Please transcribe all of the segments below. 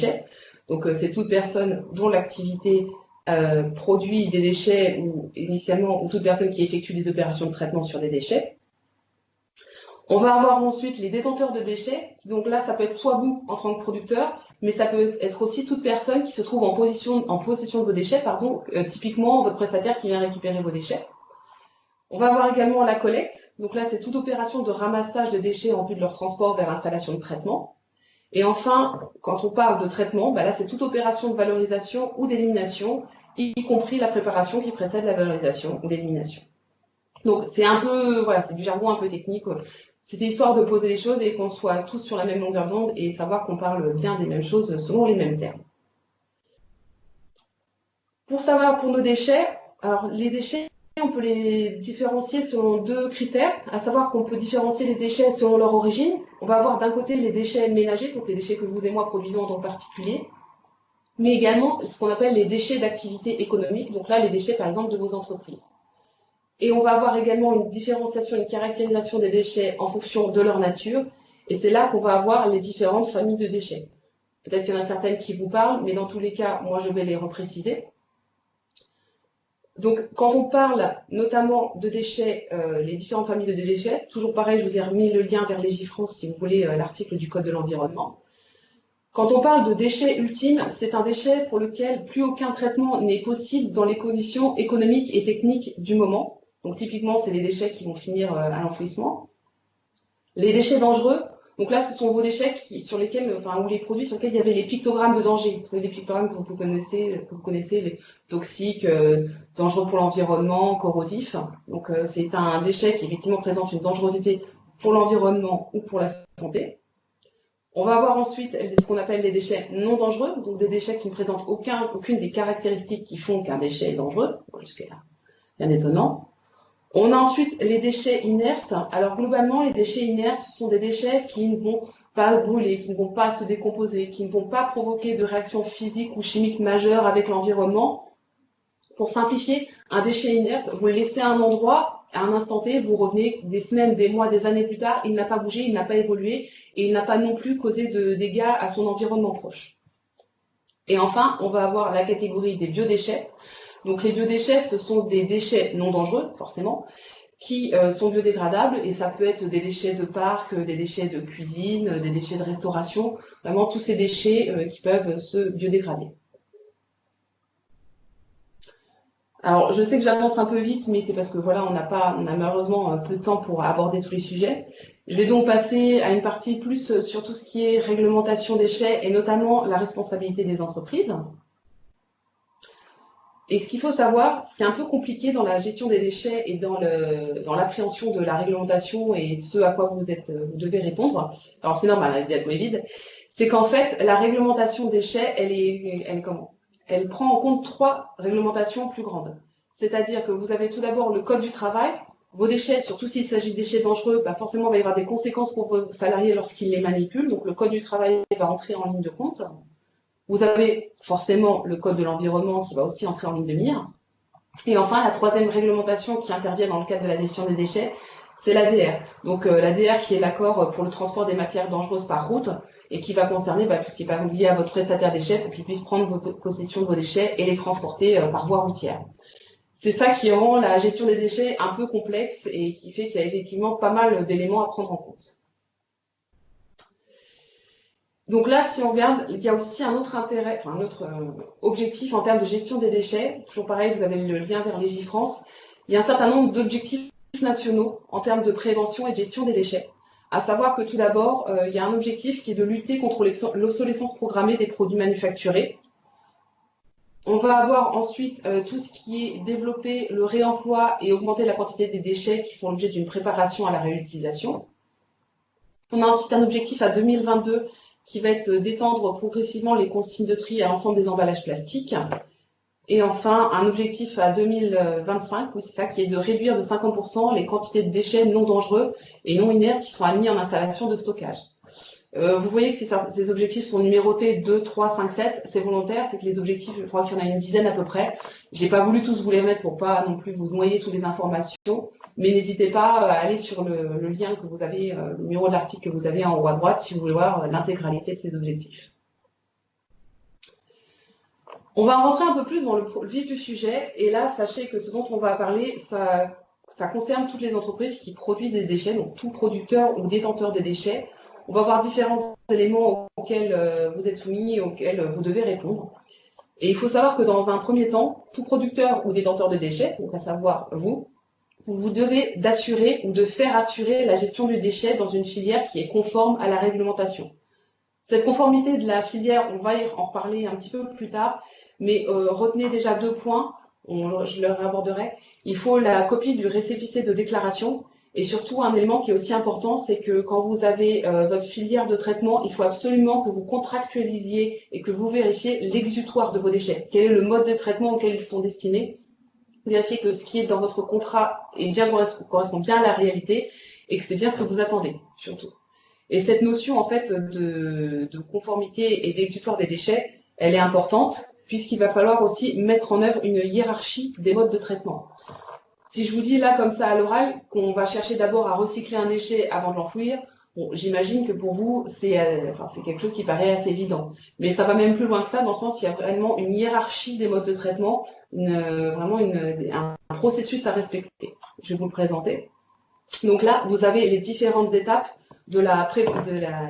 déchets. Donc, c'est toute personne dont l'activité produit des déchets ou initialement, ou toute personne qui effectue des opérations de traitement sur des déchets. On va avoir ensuite les détenteurs de déchets. Donc là, ça peut être soit vous en tant que producteur, mais ça peut être aussi toute personne qui se trouve en possession de vos déchets, typiquement votre prestataire qui vient récupérer vos déchets. On va avoir également la collecte. Donc là, c'est toute opération de ramassage de déchets en vue de leur transport vers l'installation de traitement. Et enfin, quand on parle de traitement, là, c'est toute opération de valorisation ou d'élimination, y compris la préparation qui précède la valorisation ou l'élimination. Donc, c'est un peu, voilà, c'est du jargon un peu technique. C'était histoire de poser les choses et qu'on soit tous sur la même longueur d'onde et savoir qu'on parle bien des mêmes choses selon les mêmes termes. Pour savoir pour nos déchets, alors les déchets, on peut les différencier selon deux critères, à savoir qu'on peut différencier les déchets selon leur origine. On va avoir d'un côté les déchets ménagers, donc les déchets que vous et moi produisons en tant que particulier, mais également ce qu'on appelle les déchets d'activité économique, donc là les déchets par exemple de vos entreprises. Et on va avoir également une différenciation, une caractérisation des déchets en fonction de leur nature, et c'est là qu'on va avoir les différentes familles de déchets. Peut-être qu'il y en a certaines qui vous parlent, mais dans tous les cas, moi je vais les repréciser. Donc, quand on parle notamment de déchets, les différentes familles de déchets, toujours pareil, je vous ai remis le lien vers Légifrance si vous voulez l'article du Code de l'environnement. Quand on parle de déchets ultimes, c'est un déchet pour lequel plus aucun traitement n'est possible dans les conditions économiques et techniques du moment. Donc, typiquement, c'est les déchets qui vont finir à l'enfouissement. Les déchets dangereux, donc là, ce sont vos déchets ou les produits sur lesquels il y avait les pictogrammes de danger. Vous savez, les pictogrammes que vous connaissez, les toxiques, dangereux pour l'environnement, corrosifs. Donc, c'est un déchet qui effectivement présente une dangerosité pour l'environnement ou pour la santé. On va avoir ensuite ce qu'on appelle les déchets non dangereux, donc des déchets qui ne présentent aucune des caractéristiques qui font qu'un déchet est dangereux. Jusque-là, rien d'étonnant. On a ensuite les déchets inertes. Alors globalement, les déchets inertes, ce sont des déchets qui ne vont pas brûler, qui ne vont pas se décomposer, qui ne vont pas provoquer de réactions physiques ou chimiques majeures avec l'environnement. Pour simplifier, un déchet inerte, vous le laissez à un endroit, à un instant T, vous revenez des semaines, des mois, des années plus tard, il n'a pas bougé, il n'a pas évolué et il n'a pas non plus causé de dégâts à son environnement proche. Et enfin, on va avoir la catégorie des biodéchets. Donc les biodéchets, ce sont des déchets non dangereux, forcément, qui sont biodégradables, et ça peut être des déchets de parc, des déchets de cuisine, des déchets de restauration, vraiment tous ces déchets qui peuvent se biodégrader. Alors, je sais que j'avance un peu vite, mais c'est parce que voilà, on a malheureusement peu de temps pour aborder tous les sujets. Je vais donc passer à une partie plus sur tout ce qui est réglementation déchets et notamment la responsabilité des entreprises. Et ce qu'il faut savoir, ce qui est un peu compliqué dans la gestion des déchets et dans l'appréhension de la réglementation et ce à quoi vous devez répondre, alors c'est normal, la diapo est vide, c'est qu'en fait, la réglementation déchets, elle prend en compte 3 réglementations plus grandes. C'est-à-dire que vous avez tout d'abord le Code du travail. Vos déchets, surtout s'il s'agit de déchets dangereux, forcément, il va y avoir des conséquences pour vos salariés lorsqu'ils les manipulent. Donc, le Code du travail va entrer en ligne de compte. Vous avez forcément le Code de l'environnement qui va aussi entrer en ligne de mire. Et enfin, la 3e réglementation qui intervient dans le cadre de la gestion des déchets, c'est l'ADR. Donc, l'ADR qui est l'accord pour le transport des matières dangereuses par route et qui va concerner tout ce qui est par exemple lié à votre prestataire déchets pour qu'il puisse prendre possession de vos déchets et les transporter par voie routière. C'est ça qui rend la gestion des déchets un peu complexe et qui fait qu'il y a effectivement pas mal d'éléments à prendre en compte. Donc là, si on regarde, il y a aussi un autre objectif en termes de gestion des déchets. Toujours pareil, vous avez le lien vers Légifrance. Il y a un certain nombre d'objectifs nationaux en termes de prévention et de gestion des déchets. À savoir que tout d'abord, il y a un objectif qui est de lutter contre l'obsolescence programmée des produits manufacturés. On va avoir ensuite tout ce qui est développer le réemploi et augmenter la quantité des déchets qui font l'objet d'une préparation à la réutilisation. On a ensuite un objectif à 2022 qui va être d'étendre progressivement les consignes de tri à l'ensemble des emballages plastiques. Et enfin, un objectif à 2025, oui, c'est ça, qui est de réduire de 50% les quantités de déchets non dangereux et non inertes qui sont admis en installation de stockage. Vous voyez que ces objectifs sont numérotés 2, 3, 5, 7. C'est volontaire, c'est que les objectifs, je crois qu'il y en a une dizaine à peu près. J'ai pas voulu tous vous les mettre pour pas non plus vous noyer sous les informations, mais n'hésitez pas à aller sur le lien que vous avez, le numéro de l'article que vous avez en haut à droite si vous voulez voir l'intégralité de ces objectifs. On va rentrer un peu plus dans le vif du sujet, et là, sachez que ce dont on va parler, ça concerne toutes les entreprises qui produisent des déchets, donc tout producteur ou détenteur de déchets. On va voir différents éléments auxquels vous êtes soumis et auxquels vous devez répondre. Et il faut savoir que dans un premier temps, tout producteur ou détenteur de déchets, donc à savoir vous devez d'assurer ou de faire assurer la gestion du déchet dans une filière qui est conforme à la réglementation. Cette conformité de la filière, on va en reparler un petit peu plus tard, mais retenez déjà 2 points, je le réaborderai. Il faut la copie du récépissé de déclaration, et surtout un élément qui est aussi important, c'est que quand vous avez votre filière de traitement, il faut absolument que vous contractualisiez et que vous vérifiez l'exutoire de vos déchets. Quel est le mode de traitement auquel ils sont destinés? Vérifiez que ce qui est dans votre contrat correspond bien à la réalité et que c'est bien ce que vous attendez, surtout. Et cette notion en fait de conformité et d'exutoire des déchets, elle est importante puisqu'il va falloir aussi mettre en œuvre une hiérarchie des modes de traitement. Si je vous dis là comme ça à l'oral qu'on va chercher d'abord à recycler un déchet avant de l'enfouir, bon, j'imagine que pour vous c'est quelque chose qui paraît assez évident. Mais ça va même plus loin que ça dans le sens qu'il y a vraiment une hiérarchie des modes de traitement, un processus à respecter. Je vais vous le présenter. Donc là, vous avez les différentes étapes de la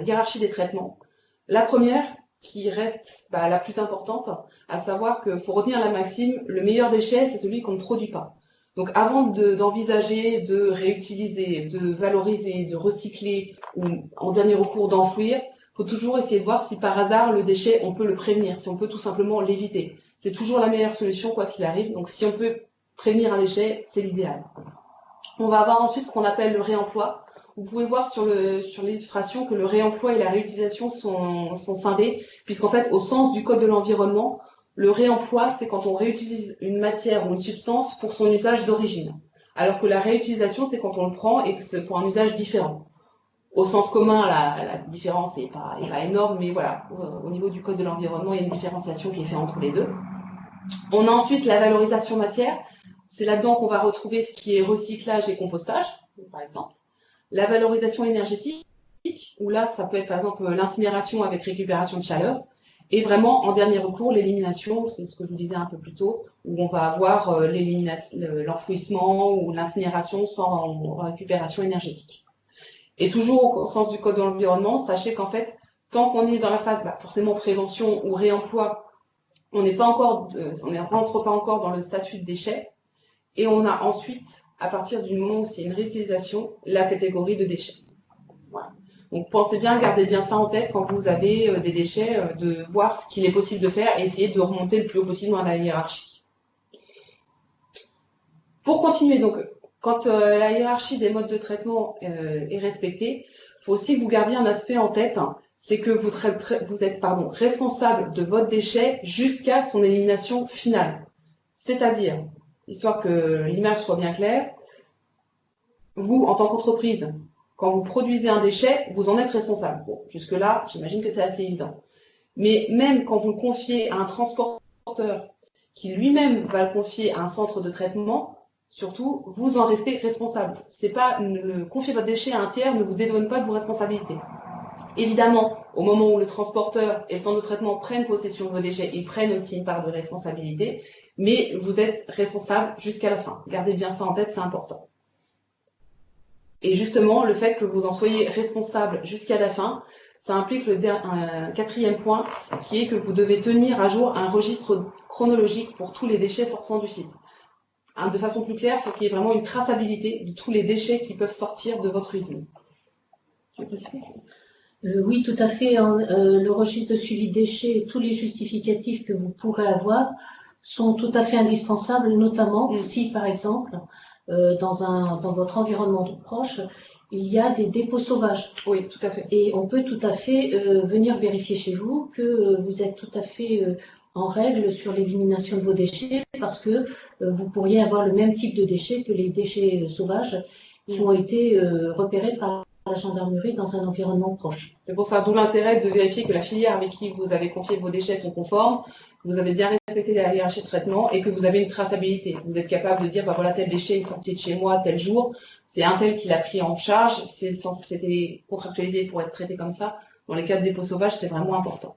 hiérarchie des traitements. La première, qui reste la plus importante, à savoir qu'il faut retenir la maxime, le meilleur déchet, c'est celui qu'on ne produit pas. Donc avant d'envisager de réutiliser, de valoriser, de recycler ou en dernier recours d'enfouir, il faut toujours essayer de voir si par hasard le déchet, on peut le prévenir, si on peut tout simplement l'éviter. C'est toujours la meilleure solution quoi qu'il arrive. Donc si on peut prévenir un déchet, c'est l'idéal. On va avoir ensuite ce qu'on appelle le réemploi. Vous pouvez voir sur l'illustration que le réemploi et la réutilisation sont scindés, puisqu'en fait, au sens du Code de l'environnement, le réemploi, c'est quand on réutilise une matière ou une substance pour son usage d'origine. Alors que la réutilisation, c'est quand on le prend et que c'est pour un usage différent. Au sens commun, la différence n'est pas énorme, mais voilà, au niveau du Code de l'environnement, il y a une différenciation qui est faite entre les deux. On a ensuite la valorisation matière. C'est là-dedans qu'on va retrouver ce qui est recyclage et compostage, par exemple. La valorisation énergétique, où là, ça peut être par exemple l'incinération avec récupération de chaleur. Et vraiment, en dernier recours, l'élimination, c'est ce que je vous disais un peu plus tôt, où on va avoir l'enfouissement ou l'incinération sans récupération énergétique. Et toujours au sens du Code de l'environnement, sachez qu'en fait, tant qu'on est dans la phase forcément prévention ou réemploi, on ne rentre pas encore dans le statut de déchet. Et on a ensuite, à partir du moment où c'est une réutilisation, la catégorie de déchets. Voilà. Donc pensez bien, gardez bien ça en tête quand vous avez des déchets, de voir ce qu'il est possible de faire et essayer de remonter le plus haut possible dans la hiérarchie. Pour continuer, donc, quand la hiérarchie des modes de traitement est respectée, il faut aussi que vous gardiez un aspect en tête, hein, c'est que vous êtes responsable de votre déchet jusqu'à son élimination finale. C'est-à-dire, histoire que l'image soit bien claire, vous, en tant qu'entreprise, quand vous produisez un déchet, vous en êtes responsable. Bon, jusque-là, j'imagine que c'est assez évident. Mais même quand vous le confiez à un transporteur qui lui-même va le confier à un centre de traitement, surtout, vous en restez responsable. Confier votre déchet à un tiers ne vous dédouane pas de vos responsabilités. Évidemment, au moment où le transporteur et le centre de traitement prennent possession de vos déchets, ils prennent aussi une part de responsabilité, mais vous êtes responsable jusqu'à la fin. Gardez bien ça en tête, c'est important. Et justement, le fait que vous en soyez responsable jusqu'à la fin, ça implique un quatrième point, qui est que vous devez tenir à jour un registre chronologique pour tous les déchets sortant du site. De façon plus claire, il faut qu'il y ait vraiment une traçabilité de tous les déchets qui peuvent sortir de votre usine. Oui, tout à fait. Le registre de suivi de déchets et tous les justificatifs que vous pourrez avoir sont tout à fait indispensables, notamment si, par exemple, dans votre environnement proche, il y a des dépôts sauvages. Oui, tout à fait. Et on peut tout à fait venir vérifier chez vous que vous êtes tout à fait en règle sur l'élimination de vos déchets, parce que vous pourriez avoir le même type de déchets que les déchets sauvages qui ont été repérés par la gendarmerie dans un environnement proche. C'est pour ça, d'où l'intérêt de vérifier que la filière avec qui vous avez confié vos déchets sont conformes, que vous avez bien respecté la hiérarchie de traitement et que vous avez une traçabilité. Vous êtes capable de dire, voilà, tel déchet est sorti de chez moi tel jour, c'est un tel qui l'a pris en charge, c'était contractualisé pour être traité comme ça. Dans les cas de dépôt sauvage, c'est vraiment important.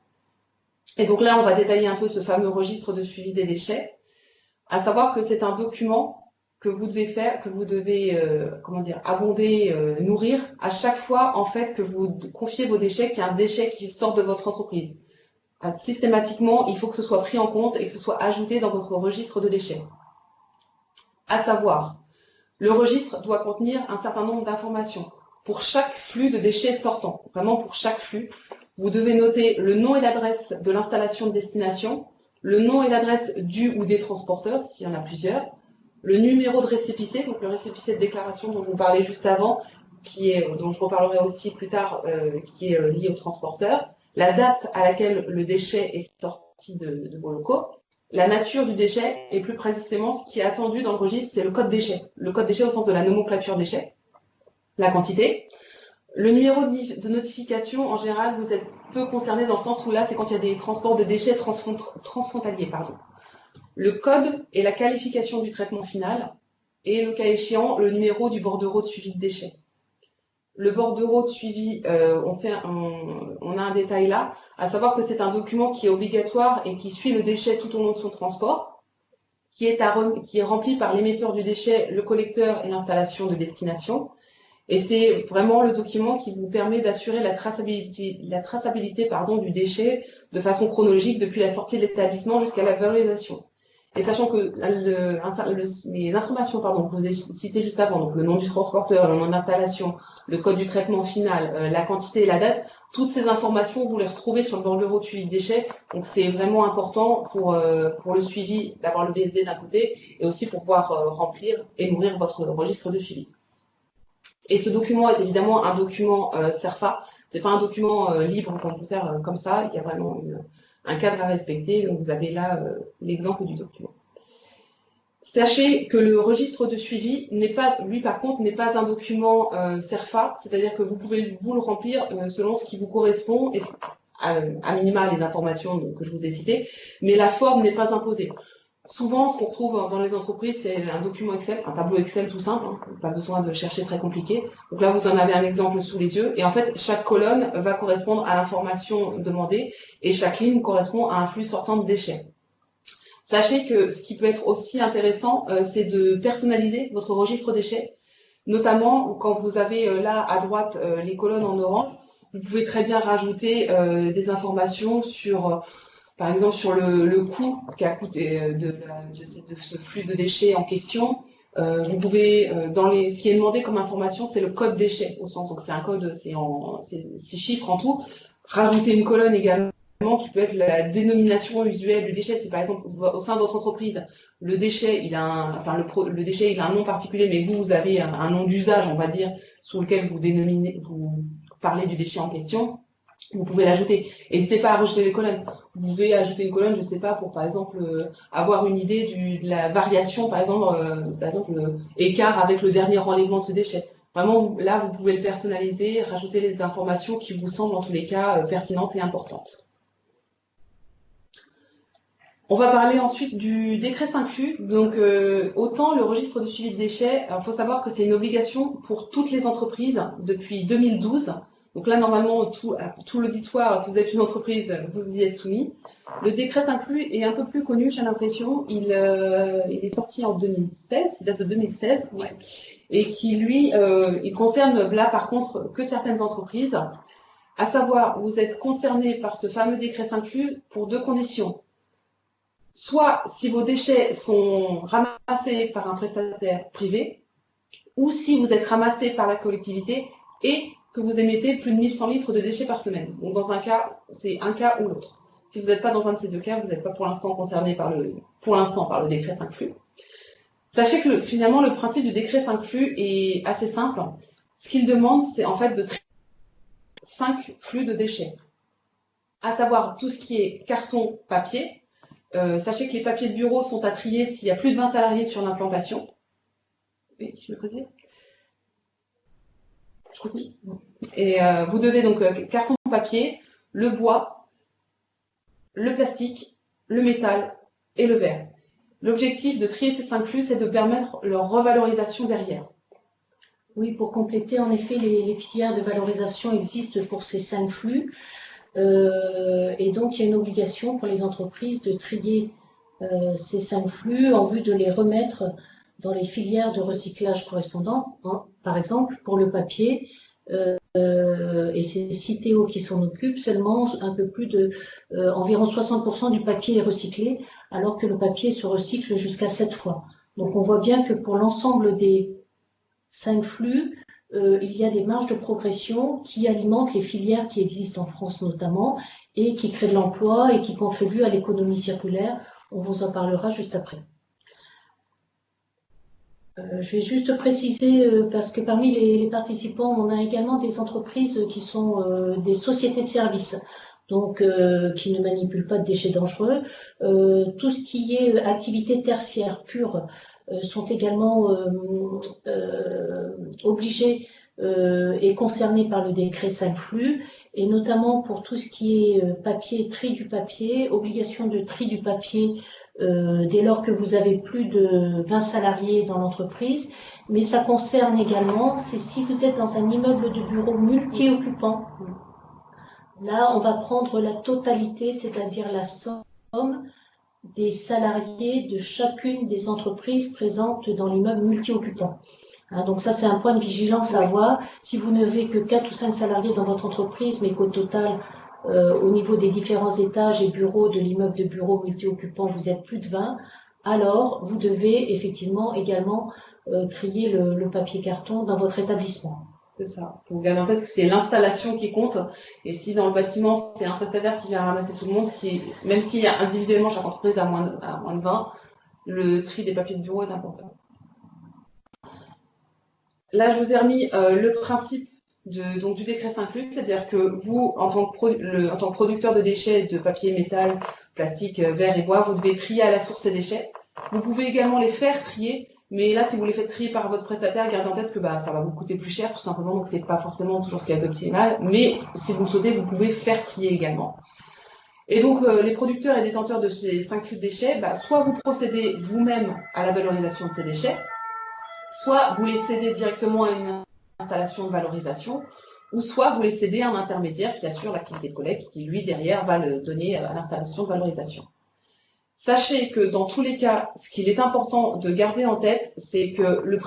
Et donc là, on va détailler un peu ce fameux registre de suivi des déchets, à savoir que c'est un document que vous devez faire, que vous devez comment dire, abonder, nourrir à chaque fois en fait que vous confiez vos déchets, qu'il y a un déchet qui sort de votre entreprise. Systématiquement, il faut que ce soit pris en compte et que ce soit ajouté dans votre registre de déchets. À savoir, le registre doit contenir un certain nombre d'informations. Pour chaque flux de déchets sortant, vraiment pour chaque flux, vous devez noter le nom et l'adresse de l'installation de destination, le nom et l'adresse du ou des transporteurs, s'il y en a plusieurs, le numéro de récépissé, donc le récépissé de déclaration dont je vous parlais juste avant, dont je reparlerai aussi plus tard, qui est lié au transporteur, la date à laquelle le déchet est sorti de vos locaux, la nature du déchet et plus précisément ce qui est attendu dans le registre, c'est le code déchet. Le code déchet au sens de la nomenclature déchet, la quantité. Le numéro de notification, en général, vous êtes peu concerné dans le sens où là, c'est quand il y a des transports de déchets transfrontaliers. Le code et la qualification du traitement final et, le cas échéant, le numéro du bordereau de suivi de déchets. Le bordereau de suivi, on a un détail là, à savoir que c'est un document qui est obligatoire et qui suit le déchet tout au long de son transport, qui est rempli par l'émetteur du déchet, le collecteur et l'installation de destination. Et c'est vraiment le document qui vous permet d'assurer la traçabilité du déchet de façon chronologique depuis la sortie de l'établissement jusqu'à la valorisation. Et sachant que les informations que je vous ai citées juste avant, donc le nom du transporteur, le nom d'installation, le code du traitement final, la quantité et la date, toutes ces informations, vous les retrouvez sur le bordereau de suivi de déchets. Donc c'est vraiment important pour le suivi d'avoir le BSD d'un côté et aussi pour pouvoir remplir et nourrir votre registre de suivi. Et ce document est évidemment un document CERFA. C'est pas un document libre qu'on peut faire comme ça. Il y a vraiment un cadre à respecter. Donc vous avez là l'exemple du document. Sachez que le registre de suivi lui par contre, n'est pas un document CERFA, c'est-à-dire que vous pouvez vous le remplir selon ce qui vous correspond, et à minima les informations que je vous ai citées, mais la forme n'est pas imposée. Souvent, ce qu'on retrouve dans les entreprises, c'est un document Excel, un tableau Excel tout simple, pas besoin de chercher très compliqué. Donc là, vous en avez un exemple sous les yeux, et en fait, chaque colonne va correspondre à l'information demandée, et chaque ligne correspond à un flux sortant de déchets. Sachez que ce qui peut être aussi intéressant, c'est de personnaliser votre registre déchets, notamment quand vous avez là à droite les colonnes en orange, vous pouvez très bien rajouter des informations sur, par exemple, sur le coût qu'a coûté de ce flux de déchets en question. Vous pouvez, ce qui est demandé comme information, c'est le code déchet, au sens, donc c'est un code, c'est 6 chiffres en tout. Rajouter une colonne également qui peut être la dénomination usuelle du déchet. C'est par exemple au sein de votre entreprise, le déchet, il a le déchet, il a un nom particulier, mais vous avez un nom d'usage, on va dire, sous lequel vous parlez du déchet en question. Vous pouvez l'ajouter. N'hésitez pas à rajouter les colonnes. Vous pouvez ajouter une colonne, je ne sais pas, pour par exemple avoir une idée de la variation, par exemple écart avec le dernier enlèvement de ce déchet. Vraiment, là, vous pouvez le personnaliser, rajouter les informations qui vous semblent en tous les cas pertinentes et importantes. On va parler ensuite du décret 5U. Donc, autant le registre de suivi de déchets, il faut savoir que c'est une obligation pour toutes les entreprises depuis 2012. Donc là, normalement, tout l'auditoire, si vous êtes une entreprise, vous y êtes soumis. Le décret 5U est un peu plus connu, j'ai l'impression. Il est sorti en 2016, il date de 2016, ouais. Et qui, lui, il concerne là, par contre, que certaines entreprises. À savoir, vous êtes concerné par ce fameux décret 5U pour 2 conditions. Soit si vos déchets sont ramassés par un prestataire privé, ou si vous êtes ramassé par la collectivité et que vous émettez plus de 1100 litres de déchets par semaine. Donc dans un cas, c'est un cas ou l'autre. Si vous n'êtes pas dans un de ces 2 cas, vous n'êtes pas pour l'instant concerné par le décret 5U. Sachez que finalement, le principe du décret 5U est assez simple. Ce qu'il demande, c'est en fait de traiter 5 flux de déchets, à savoir tout ce qui est carton, papier. Sachez que les papiers de bureau sont à trier s'il y a plus de 20 salariés sur l'implantation. Oui, je le précise. Je continue. Et vous devez donc carton, papier, le bois, le plastique, le métal et le verre. L'objectif de trier ces 5 flux, c'est de permettre leur revalorisation derrière. Oui, pour compléter, en effet, les filières de valorisation existent pour ces 5 flux. Et donc, il y a une obligation pour les entreprises de trier ces 5 flux en vue de les remettre dans les filières de recyclage correspondantes. Par exemple, pour le papier, et c'est Citeo qui s'en occupe, seulement un peu plus de environ 60% du papier est recyclé, alors que le papier se recycle jusqu'à 7 fois. Donc on voit bien que pour l'ensemble des 5 flux, il y a des marges de progression qui alimentent les filières qui existent en France notamment, et qui créent de l'emploi et qui contribuent à l'économie circulaire. On vous en parlera juste après. Je vais juste préciser, parce que parmi les participants, on a également des entreprises qui sont des sociétés de services, donc qui ne manipulent pas de déchets dangereux. Tout ce qui est activité tertiaire pure sont également obligés et concernés par le décret 5 flux, et notamment pour tout ce qui est papier, tri du papier, obligation de tri du papier dès lors que vous avez plus de 20 salariés dans l'entreprise, mais ça concerne également, c'est si vous êtes dans un immeuble de bureau multi-occupant, là on va prendre la totalité, c'est-à-dire la somme des salariés de chacune des entreprises présentes dans l'immeuble multi-occupant. Donc ça, c'est un point de vigilance à avoir. Si vous n'avez que 4 ou 5 salariés dans votre entreprise, mais qu'au total, au niveau des différents étages et bureaux de l'immeuble de bureau multi-occupant, vous êtes plus de 20, alors vous devez effectivement également trier le papier carton dans votre établissement. C'est ça. Il faut garder en tête que c'est l'installation qui compte. Et si dans le bâtiment, c'est un prestataire qui vient ramasser tout le monde, même si individuellement chaque entreprise a moins de 20, le tri des papiers de bureau est important. Là, je vous ai remis le principe du décret 5 flux, c'est-à-dire que vous, en tant que producteur de déchets de papier, métal, plastique, verre et bois, vous devez trier à la source ces déchets. Vous pouvez également les faire trier, mais là, si vous les faites trier par votre prestataire, gardez en tête que ça va vous coûter plus cher, tout simplement, donc c'est pas forcément toujours ce qu'il y a d'optimal, mais si vous le souhaitez, vous pouvez faire trier également. Et donc, les producteurs et détenteurs de ces 5 flux de déchets, soit vous procédez vous-même à la valorisation de ces déchets, soit vous les cédez directement à une installation de valorisation, ou soit vous les cédez à un intermédiaire qui assure l'activité de collecte, qui lui, derrière, va le donner à l'installation de valorisation. Sachez que dans tous les cas, ce qu'il est important de garder en tête, c'est que le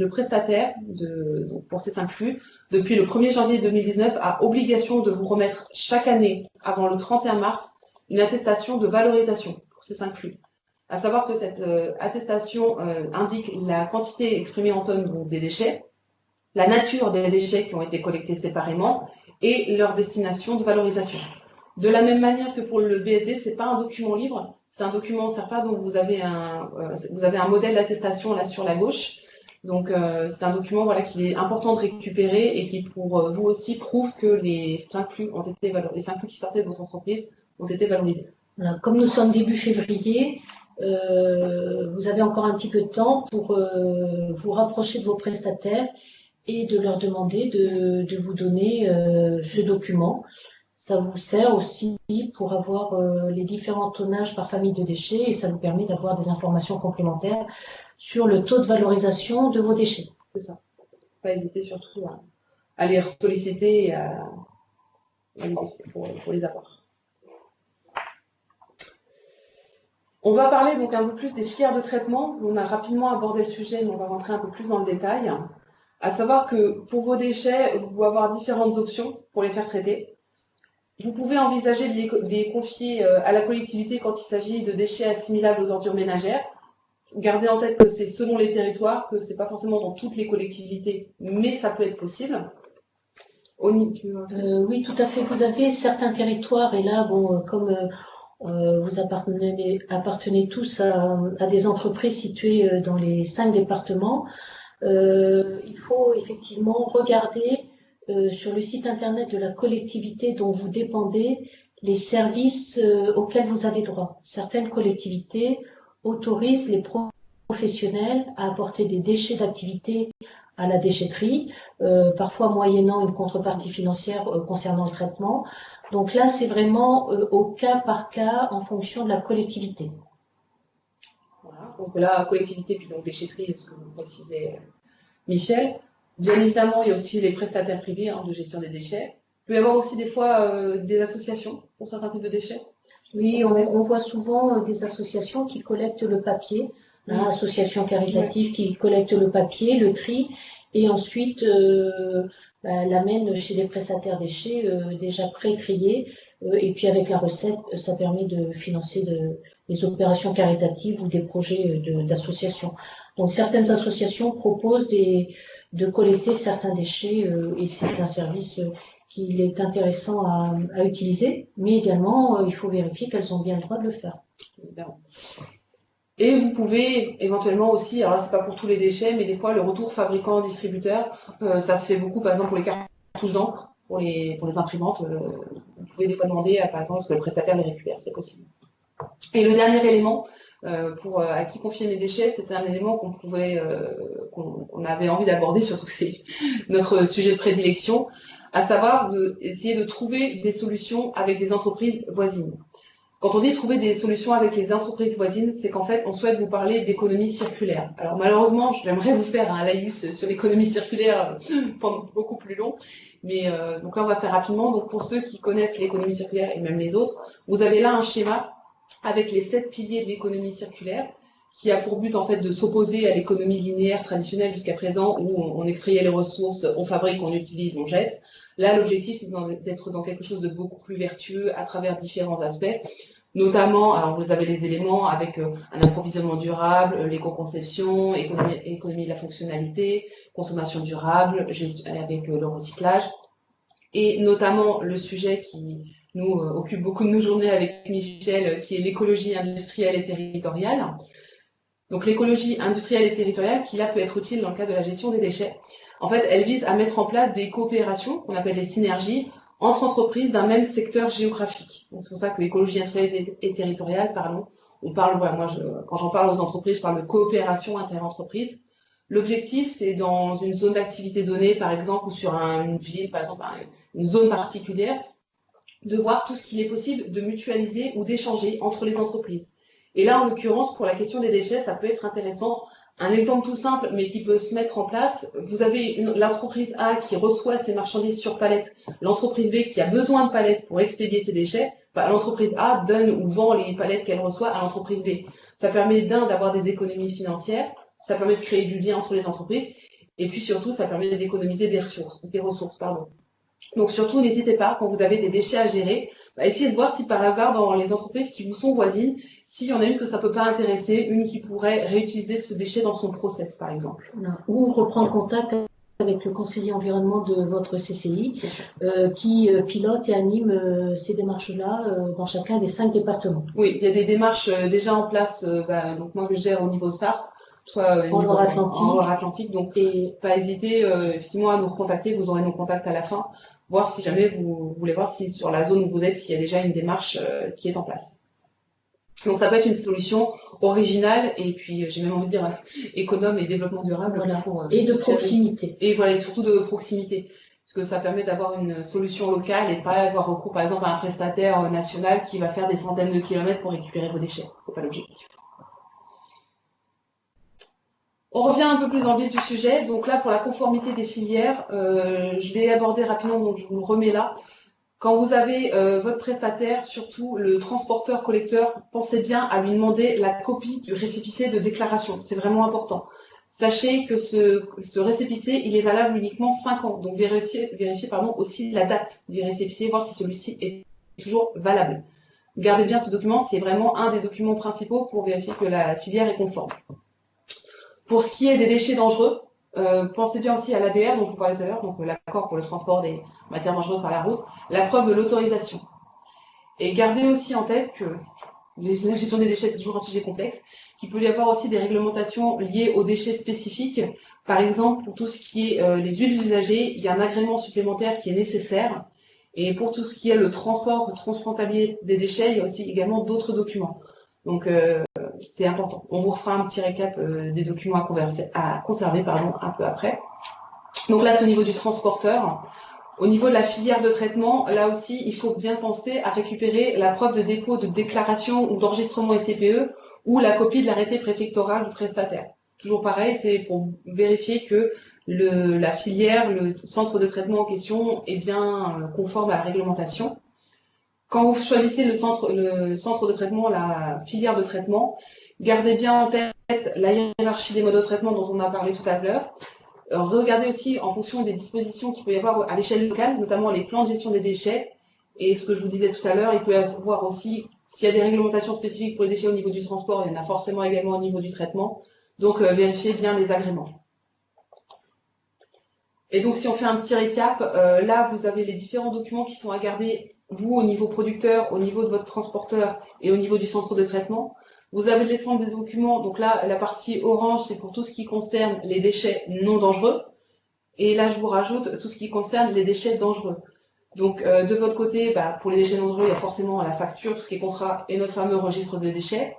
prestataire, donc pour ces 5 flux, depuis le 1er janvier 2019, a obligation de vous remettre chaque année, avant le 31 mars, une attestation de valorisation pour ces 5 flux. À savoir que cette attestation indique la quantité exprimée en tonnes donc, des déchets, la nature des déchets qui ont été collectés séparément et leur destination de valorisation. De la même manière que pour le BSD, ce n'est pas un document libre, c'est un document CERFA, donc vous avez un modèle d'attestation là sur la gauche. Donc c'est un document qu'il est important de récupérer et qui pour vous aussi prouve que les 5 flux les 5 flux qui sortaient de votre entreprise ont été valorisés. Voilà. Comme nous sommes début février, vous avez encore un petit peu de temps pour vous rapprocher de vos prestataires et de leur demander de vous donner ce document. Ça vous sert aussi pour avoir les différents tonnages par famille de déchets et ça vous permet d'avoir des informations complémentaires sur le taux de valorisation de vos déchets. C'est ça. Pas hésiter surtout à les solliciter et pour les avoir. On va parler donc un peu plus des filières de traitement. On a rapidement abordé le sujet, mais on va rentrer un peu plus dans le détail. À savoir que pour vos déchets, vous pouvez avoir différentes options pour les faire traiter. Vous pouvez envisager de les confier à la collectivité quand il s'agit de déchets assimilables aux ordures ménagères. Gardez en tête que c'est selon les territoires, que ce n'est pas forcément dans toutes les collectivités, mais ça peut être possible. Oui, tout à fait. Vous avez certains territoires, et là, comme vous appartenez tous à des entreprises situées dans les 5 départements, il faut effectivement regarder sur le site internet de la collectivité dont vous dépendez les services auxquels vous avez droit. Certaines collectivités autorisent les professionnels à apporter des déchets d'activité à la déchetterie, parfois moyennant une contrepartie financière concernant le traitement. Donc là, c'est vraiment au cas par cas en fonction de la collectivité. Voilà, donc là, collectivité, puis donc déchetterie, ce que vous précisez, Michel. Bien évidemment, il y a aussi les prestataires privés de gestion des déchets. peut y avoir aussi des fois des associations pour certains types de déchets. Oui, on voit souvent des associations qui collectent le papier, associations caritatives qui collectent le papier, le tri, et ensuite l'amènent chez des prestataires déchets déjà pré-triés. Et puis avec la recette, ça permet de financer des opérations caritatives ou des projets d'associations. Donc certaines associations proposent de collecter certains déchets et c'est un service qu'il est intéressant à utiliser, mais également, il faut vérifier qu'elles ont bien le droit de le faire. Évidemment. Et vous pouvez éventuellement aussi, alors là, c'est pas pour tous les déchets, mais des fois, le retour fabricant-distributeur, ça se fait beaucoup, par exemple, pour les cartouches d'encre, pour les imprimantes. Vous pouvez des fois demander, par exemple, ce que le prestataire les récupère, c'est possible. Et le dernier élément, à qui confier mes déchets, c'était un élément qu'on avait envie d'aborder, surtout que c'est notre sujet de prédilection, à savoir essayer de trouver des solutions avec des entreprises voisines. Quand on dit trouver des solutions avec les entreprises voisines, c'est qu'en fait, on souhaite vous parler d'économie circulaire. Alors malheureusement, j'aimerais vous faire un laïus sur l'économie circulaire pendant beaucoup plus long, mais donc là, on va faire rapidement. Donc pour ceux qui connaissent l'économie circulaire et même les autres, vous avez là un schéma avec les 7 piliers de l'économie circulaire, qui a pour but en fait de s'opposer à l'économie linéaire traditionnelle jusqu'à présent, où on extrayait les ressources, on fabrique, on utilise, on jette. Là, l'objectif, c'est d'être dans quelque chose de beaucoup plus vertueux à travers différents aspects, notamment, alors vous avez les éléments avec un approvisionnement durable, l'éco-conception, économie de la fonctionnalité, consommation durable, avec le recyclage, et notamment le sujet qui nous occupe beaucoup de nos journées avec Michel, qui est l'écologie industrielle et territoriale. Donc l'écologie industrielle et territoriale, qui là peut être utile dans le cadre de la gestion des déchets. En fait, elle vise à mettre en place des coopérations, qu'on appelle les synergies, entre entreprises d'un même secteur géographique. C'est pour ça que l'écologie industrielle et territoriale, on parle, voilà, quand j'en parle aux entreprises, je parle de coopération inter-entreprise. L'objectif, c'est dans une zone d'activité donnée, par exemple, ou sur une ville, par exemple, une zone particulière, de voir tout ce qu'il est possible de mutualiser ou d'échanger entre les entreprises. Et là, en l'occurrence, pour la question des déchets, ça peut être intéressant. Un exemple tout simple, mais qui peut se mettre en place, vous avez l'entreprise A qui reçoit ses marchandises sur palette, l'entreprise B qui a besoin de palettes pour expédier ses déchets, l'entreprise A donne ou vend les palettes qu'elle reçoit à l'entreprise B. Ça permet d'avoir des économies financières, ça permet de créer du lien entre les entreprises, et puis surtout, ça permet d'économiser des ressources. Donc surtout, n'hésitez pas, quand vous avez des déchets à gérer, essayez de voir si par hasard, dans les entreprises qui vous sont voisines, s'il y en a une que ça ne peut pas intéresser, une qui pourrait réutiliser ce déchet dans son process, par exemple. Ou reprendre contact avec le conseiller environnement de votre CCI, qui pilote et anime ces démarches-là dans chacun des 5 départements. Oui, il y a des démarches déjà en place, donc moi que je gère au niveau Sarthe, soit en Loire-Atlantique, donc pas hésiter effectivement à nous recontacter, vous aurez nos contacts à la fin, voir si jamais vous voulez voir si sur la zone où vous êtes, s'il y a déjà une démarche qui est en place. Donc ça peut être une solution originale et puis j'ai même envie de dire économe et développement durable. Voilà. Et de proximité. Et voilà, et surtout de proximité. Parce que ça permet d'avoir une solution locale et de pas avoir recours par exemple à un prestataire national qui va faire des centaines de kilomètres pour récupérer vos déchets. C'est pas l'objectif. On revient un peu plus en vif du sujet. Donc là, pour la conformité des filières, je l'ai abordé rapidement, donc je vous le remets là. Quand vous avez votre prestataire, surtout le transporteur-collecteur, pensez bien à lui demander la copie du récépissé de déclaration. C'est vraiment important. Sachez que ce récépissé, il est valable uniquement 5 ans. Donc vérifiez aussi la date du récépissé, voir si celui-ci est toujours valable. Gardez bien ce document, c'est vraiment un des documents principaux pour vérifier que la filière est conforme. Pour ce qui est des déchets dangereux, pensez bien aussi à l'ADR dont je vous parlais tout à l'heure, donc l'accord pour le transport des matières dangereuses par la route, la preuve de l'autorisation. Et gardez aussi en tête que la gestion des déchets, c'est toujours un sujet complexe, qu'il peut y avoir aussi des réglementations liées aux déchets spécifiques. Par exemple, pour tout ce qui est les huiles usagées, il y a un agrément supplémentaire qui est nécessaire. Et pour tout ce qui est le transport transfrontalier des déchets, il y a aussi également d'autres documents. Donc, c'est important. On vous refera un petit récap des documents à conserver un peu après. Donc là, c'est au niveau du transporteur. Au niveau de la filière de traitement, là aussi, il faut bien penser à récupérer la preuve de dépôt de déclaration ou d'enregistrement SCPE ou la copie de l'arrêté préfectoral du prestataire. Toujours pareil, c'est pour vérifier que la filière, le centre de traitement en question est bien conforme à la réglementation. Quand vous choisissez le centre de traitement, la filière de traitement, gardez bien en tête la hiérarchie des modes de traitement dont on a parlé tout à l'heure. Regardez aussi en fonction des dispositions qu'il peut y avoir à l'échelle locale, notamment les plans de gestion des déchets. Et ce que je vous disais tout à l'heure, il peut y avoir aussi, s'il y a des réglementations spécifiques pour les déchets au niveau du transport, il y en a forcément également au niveau du traitement. Donc, vérifiez bien les agréments. Et donc, si on fait un petit récap, là, vous avez les différents documents qui sont à garder, vous, au niveau producteur, au niveau de votre transporteur et au niveau du centre de traitement. Vous avez l'ensemble des documents. Donc là, la partie orange, c'est pour tout ce qui concerne les déchets non dangereux. Et là, je vous rajoute tout ce qui concerne les déchets dangereux. Donc, de votre côté, pour les déchets dangereux, il y a forcément la facture, tout ce qui est contrat et notre fameux registre de déchets.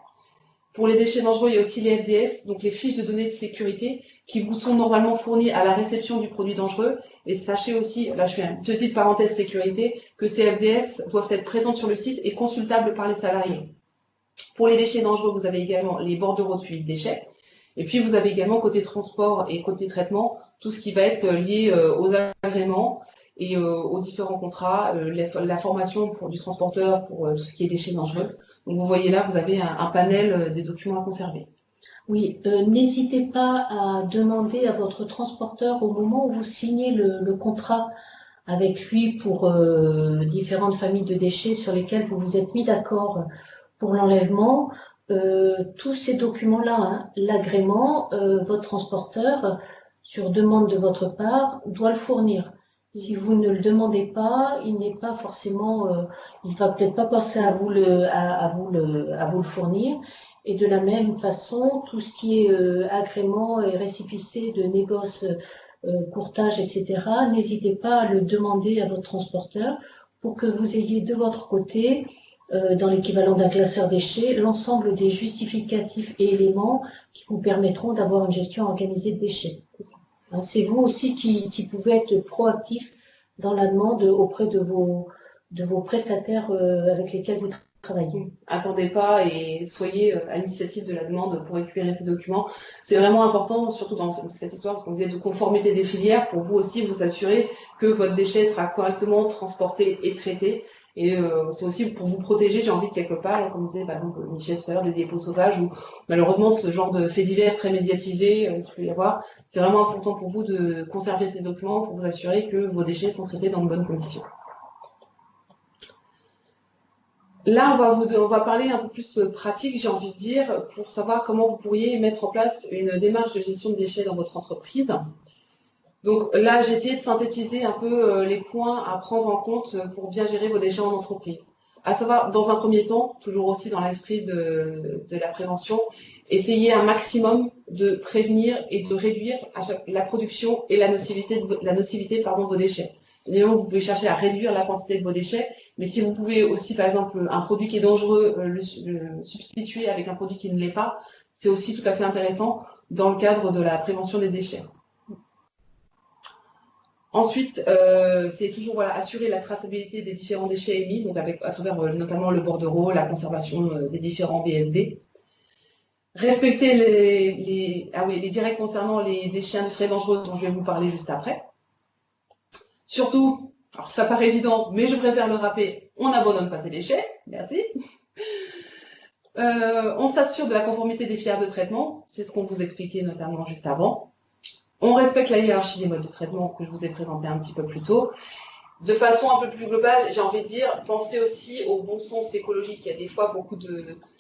Pour les déchets dangereux, il y a aussi les FDS, donc les fiches de données de sécurité, qui vous sont normalement fournies à la réception du produit dangereux. Et sachez aussi, là je fais une petite parenthèse sécurité, que ces FDS doivent être présentes sur le site et consultables par les salariés. Pour les déchets dangereux, vous avez également les bordereaux de suivi de déchets. Et puis vous avez également côté transport et côté traitement, tout ce qui va être lié aux agréments et aux différents contrats, la formation du transporteur pour tout ce qui est déchets dangereux. Donc vous voyez là, vous avez un panel des documents à conserver. Oui, n'hésitez pas à demander à votre transporteur au moment où vous signez le contrat avec lui pour différentes familles de déchets sur lesquelles vous vous êtes mis d'accord pour l'enlèvement, tous ces documents-là, hein, l'agrément, votre transporteur, sur demande de votre part, doit le fournir. Si vous ne le demandez pas, il n'est pas forcément, il va peut-être pas penser à vous le fournir. Et de la même façon, tout ce qui est agrément et récépissé de négoce, courtage, etc., n'hésitez pas à le demander à votre transporteur pour que vous ayez de votre côté, dans l'équivalent d'un classeur déchets, l'ensemble des justificatifs et éléments qui vous permettront d'avoir une gestion organisée de déchets. C'est vous aussi qui pouvez être proactif dans la demande auprès de vos prestataires avec lesquels vous travaillez. Attendez pas et soyez à l'initiative de la demande pour récupérer ces documents. C'est vraiment important, surtout dans cette histoire, ce qu'on disait de conformité des filières, pour vous aussi vous assurer que votre déchet sera correctement transporté et traité. Et c'est aussi pour vous protéger, j'ai envie de quelque part, comme disait par exemple Michel tout à l'heure, des dépôts sauvages, où malheureusement ce genre de faits divers très médiatisés qu'il peut y avoir, c'est vraiment important pour vous de conserver ces documents pour vous assurer que vos déchets sont traités dans de bonnes conditions. Là, on va parler un peu plus pratique, j'ai envie de dire, pour savoir comment vous pourriez mettre en place une démarche de gestion de déchets dans votre entreprise. Donc là, j'ai essayé de synthétiser un peu les points à prendre en compte pour bien gérer vos déchets en entreprise. À savoir, dans un premier temps, toujours aussi dans l'esprit de la prévention, essayez un maximum de prévenir et de réduire la production et la nocivité de vos déchets. Évidemment, vous pouvez chercher à réduire la quantité de vos déchets, mais si vous pouvez aussi, par exemple, un produit qui est dangereux, le substituer avec un produit qui ne l'est pas, c'est aussi tout à fait intéressant dans le cadre de la prévention des déchets. Ensuite, c'est toujours assurer la traçabilité des différents déchets émis, donc à travers notamment le bordereau, la conservation des différents VSD. Respecter les directs concernant les déchets industriels dangereux dont je vais vous parler juste après. Surtout, alors ça paraît évident, mais je préfère le rappeler, on n'abandonne pas ses déchets, merci. On s'assure de la conformité des filières de traitement, c'est ce qu'on vous expliquait notamment juste avant. On respecte la hiérarchie des modes de traitement que je vous ai présenté un petit peu plus tôt. De façon un peu plus globale, j'ai envie de dire, pensez aussi au bon sens écologique. Il y a des fois beaucoup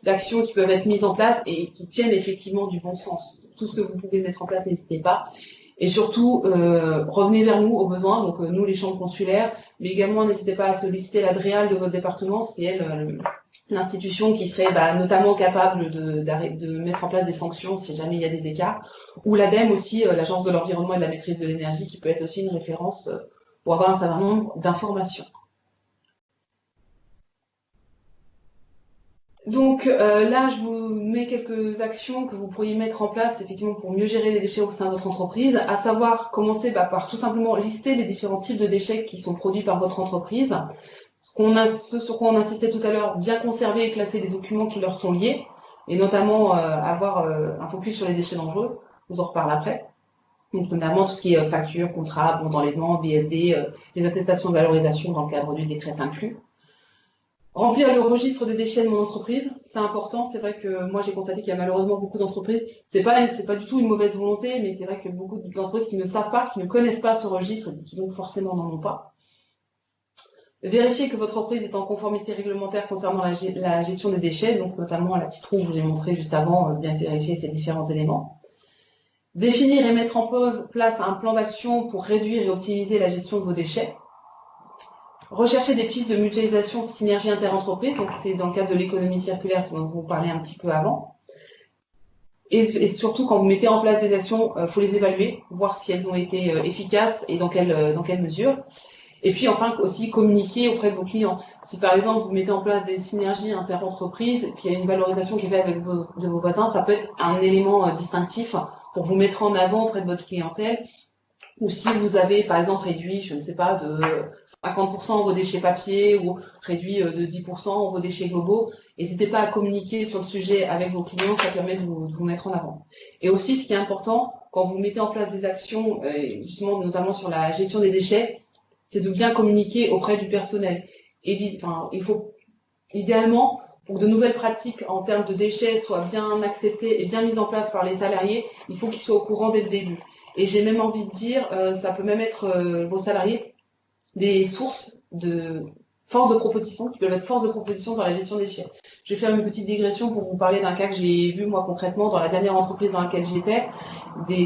d'actions qui peuvent être mises en place et qui tiennent effectivement du bon sens. Tout ce que vous pouvez mettre en place, n'hésitez pas. Et surtout, revenez vers nous au besoin, donc nous les chambres consulaires, mais également n'hésitez pas à solliciter la DREAL de votre département, c'est elle l'institution qui serait notamment capable de mettre en place des sanctions si jamais il y a des écarts, ou l'ADEME aussi, l'Agence de l'environnement et de la maîtrise de l'énergie, qui peut être aussi une référence pour avoir un certain nombre d'informations. Donc là, je vous mets quelques actions que vous pourriez mettre en place effectivement pour mieux gérer les déchets au sein de votre entreprise, à savoir commencer par tout simplement lister les différents types de déchets qui sont produits par votre entreprise, ce sur quoi on insistait tout à l'heure, bien conserver et classer les documents qui leur sont liés, et notamment avoir un focus sur les déchets dangereux, je vous en reparle après. Donc, notamment tout ce qui est facture, contrat, bon d'enlèvement, BSD, les attestations de valorisation dans le cadre du décret inclus. Remplir le registre des déchets de mon entreprise, c'est important. C'est vrai que moi, j'ai constaté qu'il y a malheureusement beaucoup d'entreprises. C'est pas du tout une mauvaise volonté, mais c'est vrai que beaucoup d'entreprises qui ne savent pas, qui ne connaissent pas ce registre, qui donc forcément n'en ont pas. Vérifier que votre entreprise est en conformité réglementaire concernant la gestion des déchets, donc notamment à la petite roue que je vous ai montré juste avant, bien vérifier ces différents éléments. Définir et mettre en place un plan d'action pour réduire et optimiser la gestion de vos déchets. Rechercher des pistes de mutualisation, synergie interentreprises, donc c'est dans le cadre de l'économie circulaire, ce dont vous parlez un petit peu avant. Et surtout, quand vous mettez en place des actions, faut les évaluer, voir si elles ont été efficaces et dans quelle mesure. Et puis enfin aussi communiquer auprès de vos clients. Si par exemple vous mettez en place des synergies interentreprises, et puis il y a une valorisation qui est faite avec de vos voisins, ça peut être un élément distinctif pour vous mettre en avant auprès de votre clientèle. Ou si vous avez, par exemple, réduit, je ne sais pas, de 50% vos déchets papier ou réduit de 10% vos déchets globaux, n'hésitez pas à communiquer sur le sujet avec vos clients, ça permet de vous mettre en avant. Et aussi, ce qui est important, quand vous mettez en place des actions, justement, notamment sur la gestion des déchets, c'est de bien communiquer auprès du personnel. Il faut, idéalement, pour que de nouvelles pratiques en termes de déchets soient bien acceptées et bien mises en place par les salariés, il faut qu'ils soient au courant dès le début. Et j'ai même envie de dire, ça peut même être vos salariés des sources de force de proposition, qui peuvent être force de proposition dans la gestion des déchets. Je vais faire une petite digression pour vous parler d'un cas que j'ai vu moi concrètement dans la dernière entreprise dans laquelle j'étais.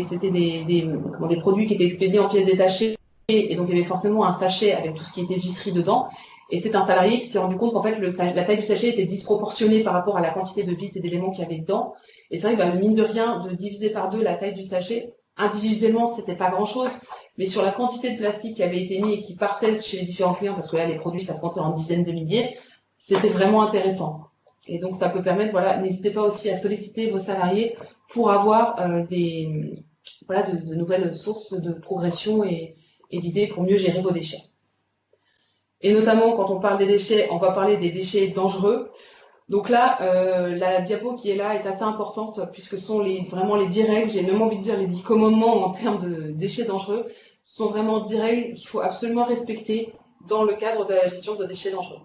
C'était des produits qui étaient expédiés en pièces détachées, et donc il y avait forcément un sachet avec tout ce qui était visserie dedans. Et c'est un salarié qui s'est rendu compte qu'en fait la taille du sachet était disproportionnée par rapport à la quantité de vis et d'éléments qu'il y avait dedans. Et c'est vrai que mine de rien, de diviser par deux la taille du sachet, individuellement, c'était pas grand-chose, mais sur la quantité de plastique qui avait été mis et qui partait chez les différents clients, parce que là, les produits, ça se comptait en dizaines de milliers, c'était vraiment intéressant. Et donc, ça peut permettre, voilà, n'hésitez pas aussi à solliciter vos salariés pour avoir de nouvelles sources de progression et d'idées pour mieux gérer vos déchets. Et notamment, quand on parle des déchets, on va parler des déchets dangereux. Donc là, la diapo qui est là est assez importante puisque ce sont vraiment les 10 règles, j'ai même envie de dire les 10 commandements en termes de déchets dangereux. Ce sont vraiment 10 règles qu'il faut absolument respecter dans le cadre de la gestion de déchets dangereux.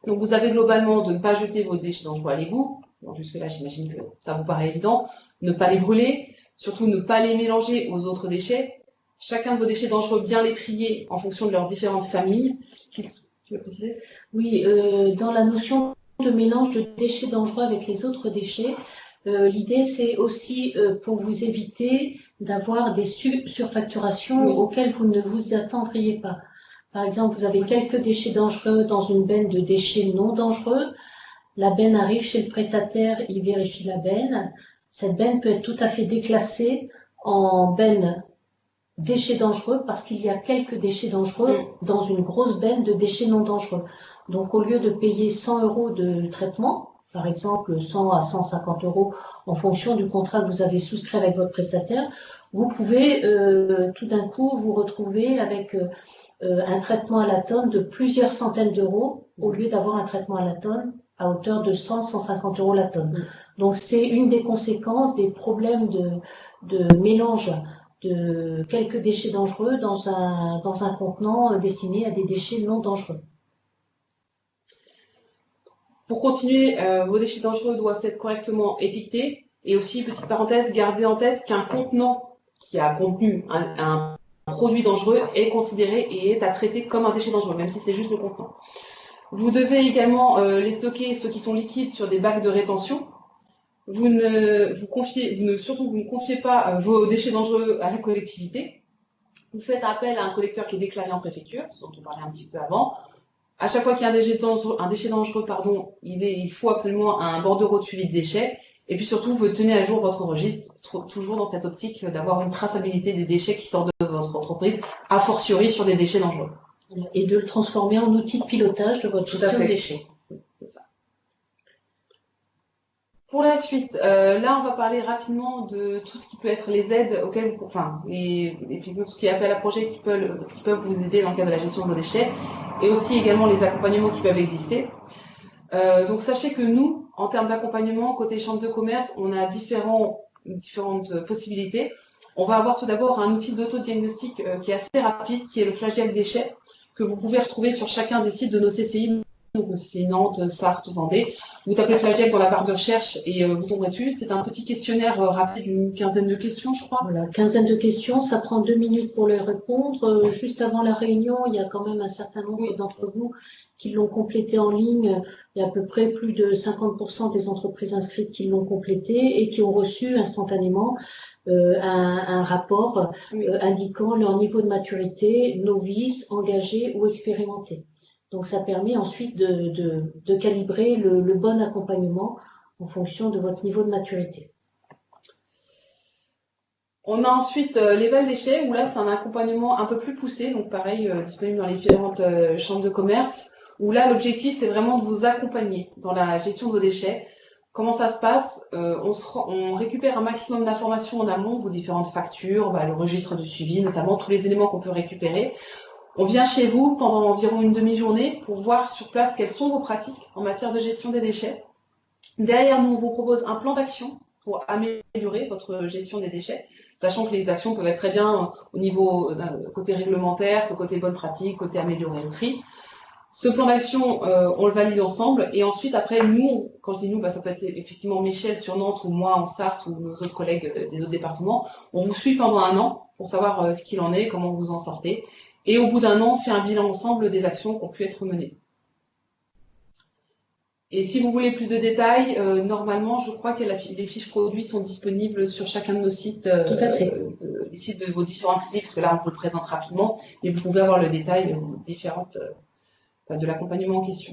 Donc vous avez globalement de ne pas jeter vos déchets dangereux à l'égout. Bon, jusque-là, j'imagine que ça vous paraît évident. Ne pas les brûler, surtout ne pas les mélanger aux autres déchets. Chacun de vos déchets dangereux, bien les trier en fonction de leurs différentes familles. Tu veux préciser ? Oui, dans la notion de mélange de déchets dangereux avec les autres déchets, l'idée c'est aussi pour vous éviter d'avoir des surfacturations auxquelles vous ne vous attendriez pas. Par exemple, vous avez quelques déchets dangereux dans une benne de déchets non dangereux. La benne arrive chez le prestataire, il vérifie la benne. Cette benne peut être tout à fait déclassée en benne déchets dangereux parce qu'il y a quelques déchets dangereux dans une grosse benne de déchets non dangereux. Donc, au lieu de payer 100 € de traitement, par exemple 100 à 150 € en fonction du contrat que vous avez souscrit avec votre prestataire, vous pouvez tout d'un coup vous retrouver avec un traitement à la tonne de plusieurs centaines d'euros au lieu d'avoir un traitement à la tonne à hauteur de 100-150 € la tonne. Donc, c'est une des conséquences des problèmes de mélange de quelques déchets dangereux dans un contenant destiné à des déchets non dangereux. Pour continuer, vos déchets dangereux doivent être correctement étiquetés. Et aussi, petite parenthèse, gardez en tête qu'un contenant qui a contenu un produit dangereux est considéré et est à traiter comme un déchet dangereux, même si c'est juste le contenant. Vous devez également les stocker, ceux qui sont liquides, sur des bacs de rétention. Vous ne confiez pas vos déchets dangereux à la collectivité. Vous faites appel à un collecteur qui est déclaré en préfecture, ce dont on parlait un petit peu avant. À chaque fois qu'il y a un déchet dangereux, il faut absolument un bordereau de suivi de déchets. Et puis surtout, vous tenez à jour votre registre, toujours dans cette optique d'avoir une traçabilité des déchets qui sortent de votre entreprise, a fortiori sur des déchets dangereux. Et de le transformer en outil de pilotage de votre gestion de déchets. C'est ça. Pour la suite, là, on va parler rapidement de tout ce qui peut être les aides auxquelles tout ce qui est appel à projet qui peuvent vous aider dans le cadre de la gestion de vos déchets, et aussi également les accompagnements qui peuvent exister. Donc, sachez que nous, en termes d'accompagnement, côté chambre de commerce, on a différentes possibilités. On va avoir tout d'abord un outil d'autodiagnostic qui est assez rapide, qui est le Flagiac déchets, que vous pouvez retrouver sur chacun des sites de nos CCI, donc c'est Nantes, Sarthe, Vendée. Vous tapez Flagiac dans la barre de recherche et vous tomberez dessus. C'est un petit questionnaire rapide, une quinzaine de questions, je crois. Voilà, quinzaine de questions, ça prend 2 minutes pour les répondre. Juste avant la réunion, il y a quand même un certain nombre d'entre vous qui l'ont complété en ligne. Il y a à peu près plus de 50% des entreprises inscrites qui l'ont complété et qui ont reçu instantanément un rapport indiquant leur niveau de maturité, novice, engagé ou expérimenté. Donc ça permet ensuite de calibrer le bon accompagnement en fonction de votre niveau de maturité. On a ensuite l'éval déchets, où là c'est un accompagnement un peu plus poussé, donc pareil, disponible dans les différentes chambres de commerce, où là l'objectif c'est vraiment de vous accompagner dans la gestion de vos déchets. Comment ça se passe? On récupère un maximum d'informations en amont, vos différentes factures, le registre de suivi, notamment tous les éléments qu'on peut récupérer. On vient chez vous pendant environ une demi-journée pour voir sur place quelles sont vos pratiques en matière de gestion des déchets. Derrière, nous, on vous propose un plan d'action pour améliorer votre gestion des déchets, sachant que les actions peuvent être très bien au niveau côté réglementaire, côté bonne pratique, côté améliorer le tri. Ce plan d'action, on le valide ensemble. Et ensuite, après, nous, quand je dis nous, ça peut être effectivement Michel sur Nantes ou moi en Sarthe ou nos autres collègues des autres départements. On vous suit pendant un an pour savoir ce qu'il en est, comment vous en sortez. Et au bout d'un an, on fait un bilan ensemble des actions qui ont pu être menées. Et si vous voulez plus de détails, normalement, je crois que les fiches produits sont disponibles sur chacun de nos sites, Tout à fait. Les sites de vos différents sites, parce que là, on vous le présente rapidement, et vous pouvez avoir le détail de l'accompagnement en question.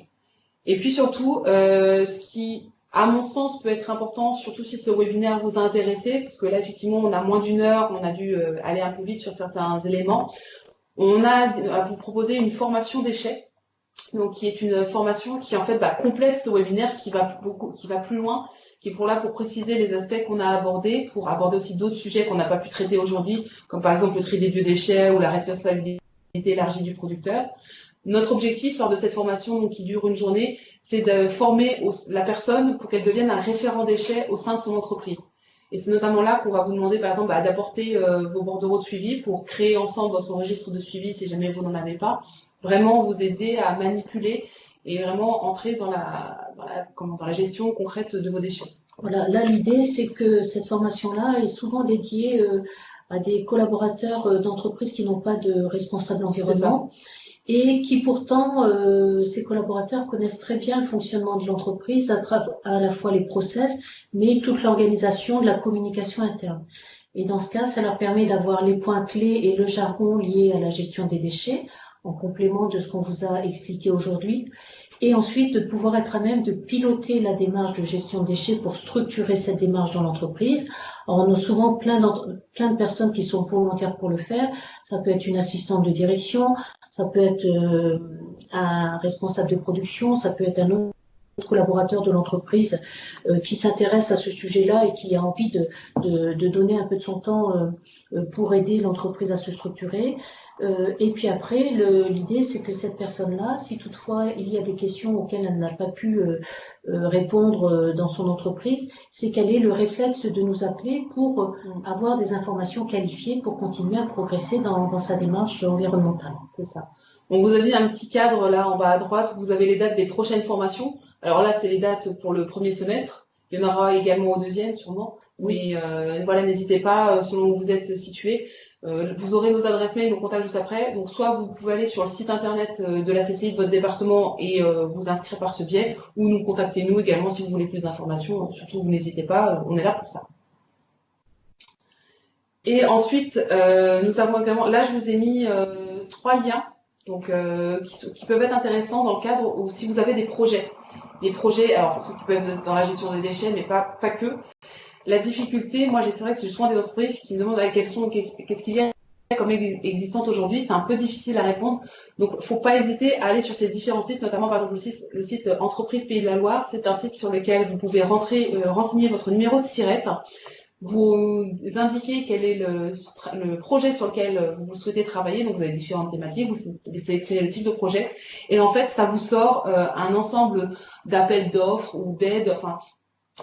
Et puis surtout, ce qui, à mon sens, peut être important, surtout si ce webinaire vous a intéressé, parce que là, effectivement, on a moins d'une heure, on a dû aller un peu vite sur certains éléments. On a à vous proposer une formation déchets, donc qui est une formation qui en fait complète ce webinaire, qui va plus loin, qui est pour préciser les aspects qu'on a abordés, pour aborder aussi d'autres sujets qu'on n'a pas pu traiter aujourd'hui, comme par exemple le tri des biodéchets ou la responsabilité élargie du producteur. Notre objectif lors de cette formation, donc, qui dure une journée, c'est de former la personne pour qu'elle devienne un référent déchets au sein de son entreprise. Et c'est notamment là qu'on va vous demander, par exemple, d'apporter vos bordereaux de suivi pour créer ensemble votre registre de suivi si jamais vous n'en avez pas. Vraiment vous aider à manipuler et vraiment entrer dans la gestion concrète de vos déchets. Voilà, là, l'idée, c'est que cette formation-là est souvent dédiée à des collaborateurs d'entreprises qui n'ont pas de responsable environnement. Et qui pourtant, ces collaborateurs connaissent très bien le fonctionnement de l'entreprise, à la fois les process, mais toute l'organisation de la communication interne. Et dans ce cas, ça leur permet d'avoir les points clés et le jargon liés à la gestion des déchets, en complément de ce qu'on vous a expliqué aujourd'hui, et ensuite de pouvoir être à même de piloter la démarche de gestion de déchets pour structurer cette démarche dans l'entreprise. Alors, on a souvent plein de personnes qui sont volontaires pour le faire. Ça peut être une assistante de direction, ça peut être un responsable de production, ça peut être un autre collaborateur de l'entreprise qui s'intéresse à ce sujet-là et qui a envie de donner un peu de son temps pour aider l'entreprise à se structurer. Et puis après, l'idée, c'est que cette personne-là, si toutefois il y a des questions auxquelles elle n'a pas pu répondre dans son entreprise, c'est qu'elle ait le réflexe de nous appeler pour avoir des informations qualifiées pour continuer à progresser dans sa démarche environnementale. C'est ça. Donc vous avez un petit cadre là en bas à droite, vous avez les dates des prochaines formations. Alors là, c'est les dates pour le premier semestre. Il y en aura également au deuxième, sûrement. Mais voilà, n'hésitez pas, selon où vous êtes situé. Vous aurez nos adresses mail, nos contacts juste après. Donc soit vous pouvez aller sur le site internet de la CCI de votre département et vous inscrire par ce biais, ou nous contacter nous également si vous voulez plus d'informations. Surtout, vous n'hésitez pas, on est là pour ça. Et ensuite, nous avons également, là je vous ai mis 3 liens donc, qui peuvent être intéressants dans le cadre où si vous avez des projets. Des projets, alors ceux qui peuvent être dans la gestion des déchets, mais pas que. La difficulté, moi, c'est vrai que c'est souvent des entreprises qui me demandent qu'est-ce qu'il y a comme existante aujourd'hui. C'est un peu difficile à répondre. Donc, faut pas hésiter à aller sur ces différents sites, notamment par exemple le site Entreprise Pays de la Loire. C'est un site sur lequel vous pouvez renseigner votre numéro de SIRET. Vous indiquez quel est le projet sur lequel vous souhaitez travailler. Donc, vous avez différentes thématiques, vous sélectionnez le type de projet. Et en fait, ça vous sort un ensemble d'appels d'offres ou d'aides, enfin,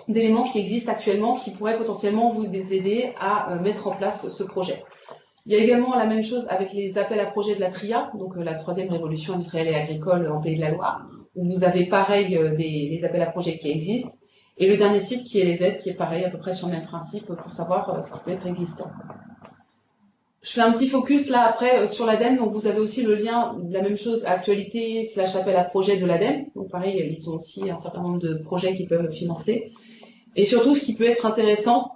d'éléments qui existent actuellement qui pourraient potentiellement vous aider à mettre en place ce projet. Il y a également la même chose avec les appels à projets de la TRIA, donc la troisième révolution industrielle et agricole en Pays de la Loire, où vous avez pareil des appels à projets qui existent, et le dernier site qui est les aides, qui est pareil, à peu près sur le même principe pour savoir ce qui peut être existant. Je fais un petit focus là après sur l'ADEME, donc vous avez aussi le lien de la même chose, actualité / appel à projet de l'ADEME, donc pareil, ils ont aussi un certain nombre de projets qu'ils peuvent financer. Et surtout, ce qui peut être intéressant,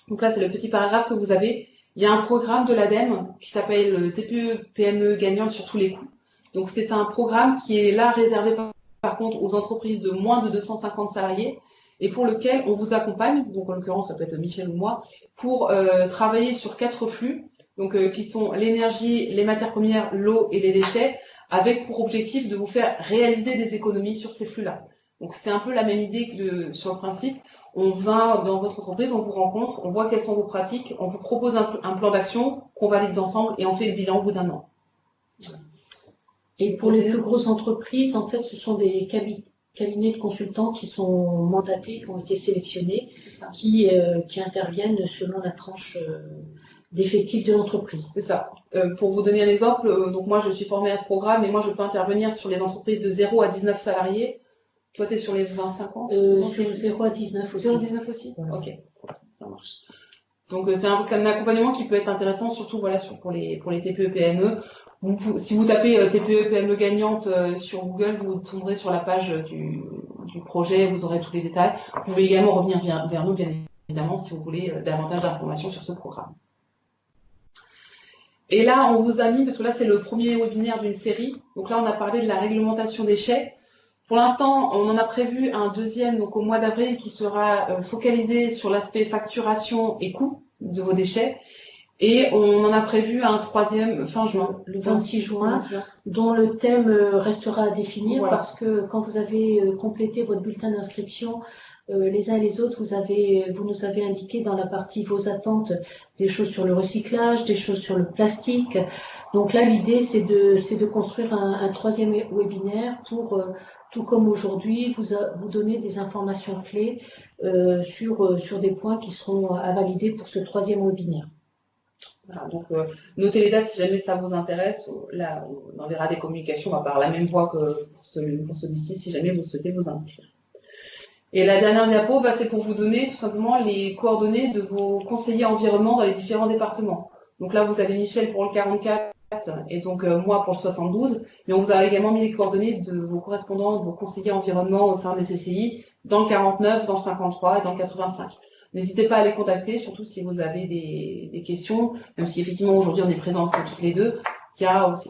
donc là c'est le petit paragraphe que vous avez, il y a un programme de l'ADEME qui s'appelle TPE-PME gagnante sur tous les coups. Donc c'est un programme qui est là réservé par contre aux entreprises de moins de 250 salariés et pour lequel on vous accompagne, donc en l'occurrence ça peut être Michel ou moi, pour travailler sur 4 flux, donc qui sont l'énergie, les matières premières, l'eau et les déchets, avec pour objectif de vous faire réaliser des économies sur ces flux-là. Donc c'est un peu la même idée que sur le principe. On va dans votre entreprise, on vous rencontre, on voit quelles sont vos pratiques, on vous propose un plan d'action qu'on valide ensemble et on fait le bilan au bout d'un an. Et pour les plus grosses entreprises, en fait, ce sont des cabinets de consultants qui sont mandatés, qui ont été sélectionnés, qui interviennent selon la tranche d'effectifs de l'entreprise. C'est ça. Pour vous donner un exemple, donc moi je suis formée à ce programme et moi je peux intervenir sur les entreprises de 0 à 19 salariés. Toi, tu es sur les 20-50 Sur 0 à 19 aussi. 0 à 19 aussi voilà. Ok, ça marche. Donc c'est un accompagnement qui peut être intéressant, surtout voilà, pour les TPE-PME. Si vous tapez TPE-PME gagnante sur Google, vous tomberez sur la page du projet, vous aurez tous les détails. Vous pouvez également revenir vers nous, bien évidemment, si vous voulez davantage d'informations sur ce programme. Et là, on vous a mis, parce que là, c'est le premier webinaire d'une série. Donc là, on a parlé de la réglementation déchets. Pour l'instant, on en a prévu un deuxième, donc au mois d'avril, qui sera focalisé sur l'aspect facturation et coût de vos déchets. Et on en a prévu un troisième fin juin. Le 26 juin, dont le thème restera à définir, voilà. Parce que quand vous avez complété votre bulletin d'inscription, les uns et les autres, vous nous avez indiqué dans la partie vos attentes des choses sur le recyclage, des choses sur le plastique. Donc là, l'idée, c'est de construire un troisième webinaire pour, tout comme aujourd'hui, vous donner des informations clés sur des points qui seront à valider pour ce troisième webinaire. Voilà, donc notez les dates si jamais ça vous intéresse. Là, on enverra des communications par la même voie que pour celui-ci si jamais vous souhaitez vous inscrire. Et la dernière diapo, c'est pour vous donner tout simplement les coordonnées de vos conseillers environnement dans les différents départements. Donc là, vous avez Michel pour le 44 et donc moi pour le 72. Mais on vous a également mis les coordonnées de vos correspondants, de vos conseillers environnement au sein des CCI dans le 49, dans le 53 et dans le 85. N'hésitez pas à les contacter, surtout si vous avez des questions, même si effectivement aujourd'hui on est présents toutes les deux.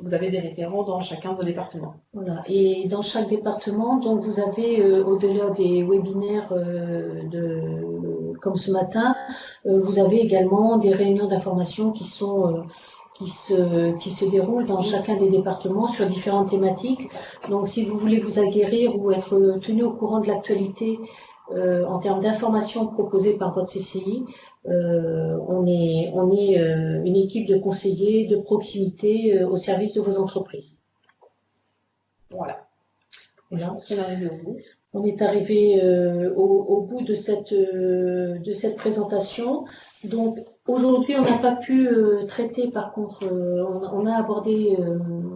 Vous avez des référents dans chacun de vos départements. Voilà. Et dans chaque département, donc vous avez, au-delà des webinaires comme ce matin, vous avez également des réunions d'information qui se déroulent dans chacun des départements sur différentes thématiques. Donc si vous voulez vous aguerrir ou être tenu au courant de l'actualité en termes d'informations proposées par votre CCI, on est une équipe de conseillers de proximité au service de vos entreprises. Voilà. Voilà. On est arrivé au bout. On est arrivé au bout de cette présentation. Donc aujourd'hui, on n'a pas pu traiter, par contre, on a abordé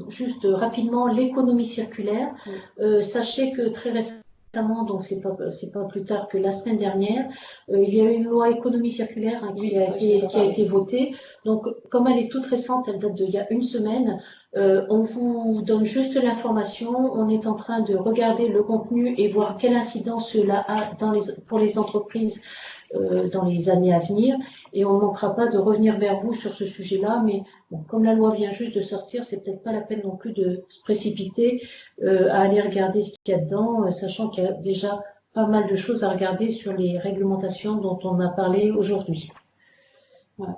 juste rapidement l'économie circulaire. Sachez que très récemment, donc c'est pas plus tard que la semaine dernière, il y a eu une loi économie circulaire qui a été votée. Donc comme elle est toute récente, elle date d'il y a une semaine, on vous donne juste l'information. On est en train de regarder le contenu et voir quelle incidence cela a pour les entreprises dans les années à venir, et on ne manquera pas de revenir vers vous sur ce sujet-là, mais bon, comme la loi vient juste de sortir, c'est peut-être pas la peine non plus de se précipiter à aller regarder ce qu'il y a dedans, sachant qu'il y a déjà pas mal de choses à regarder sur les réglementations dont on a parlé aujourd'hui. Voilà.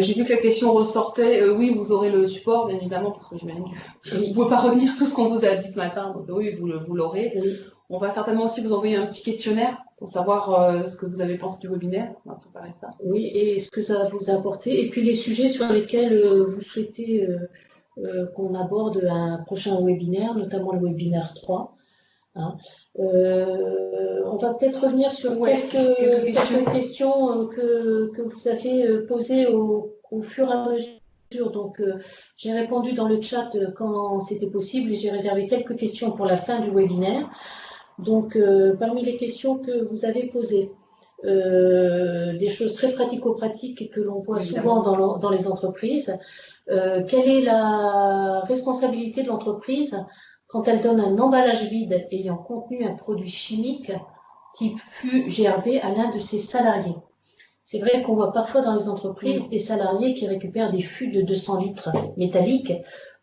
J'ai vu que la question ressortait, oui, vous aurez le support, bien évidemment, parce que j'imagine que vous ne pouvez pas revenir tout ce qu'on vous a dit ce matin, donc oui, vous l'aurez. Oui. On va certainement aussi vous envoyer un petit questionnaire pour savoir ce que vous avez pensé du webinaire. On va préparer ça. Oui, et ce que ça vous a apporté, et puis les sujets sur lesquels vous souhaitez qu'on aborde un prochain webinaire, notamment le webinaire 3. hein. On va peut-être revenir sur quelques questions que vous avez posées au fur et à mesure. Donc, j'ai répondu dans le chat quand c'était possible et j'ai réservé quelques questions pour la fin du webinaire. Donc, parmi les questions que vous avez posées, des choses très pratico-pratiques et que l'on voit souvent dans les entreprises, quelle est la responsabilité de l'entreprise quand elle donne un emballage vide ayant contenu un produit chimique type fût GRV à l'un de ses salariés? C'est vrai qu'on voit parfois dans les entreprises des salariés qui récupèrent des fûts de 200 litres métalliques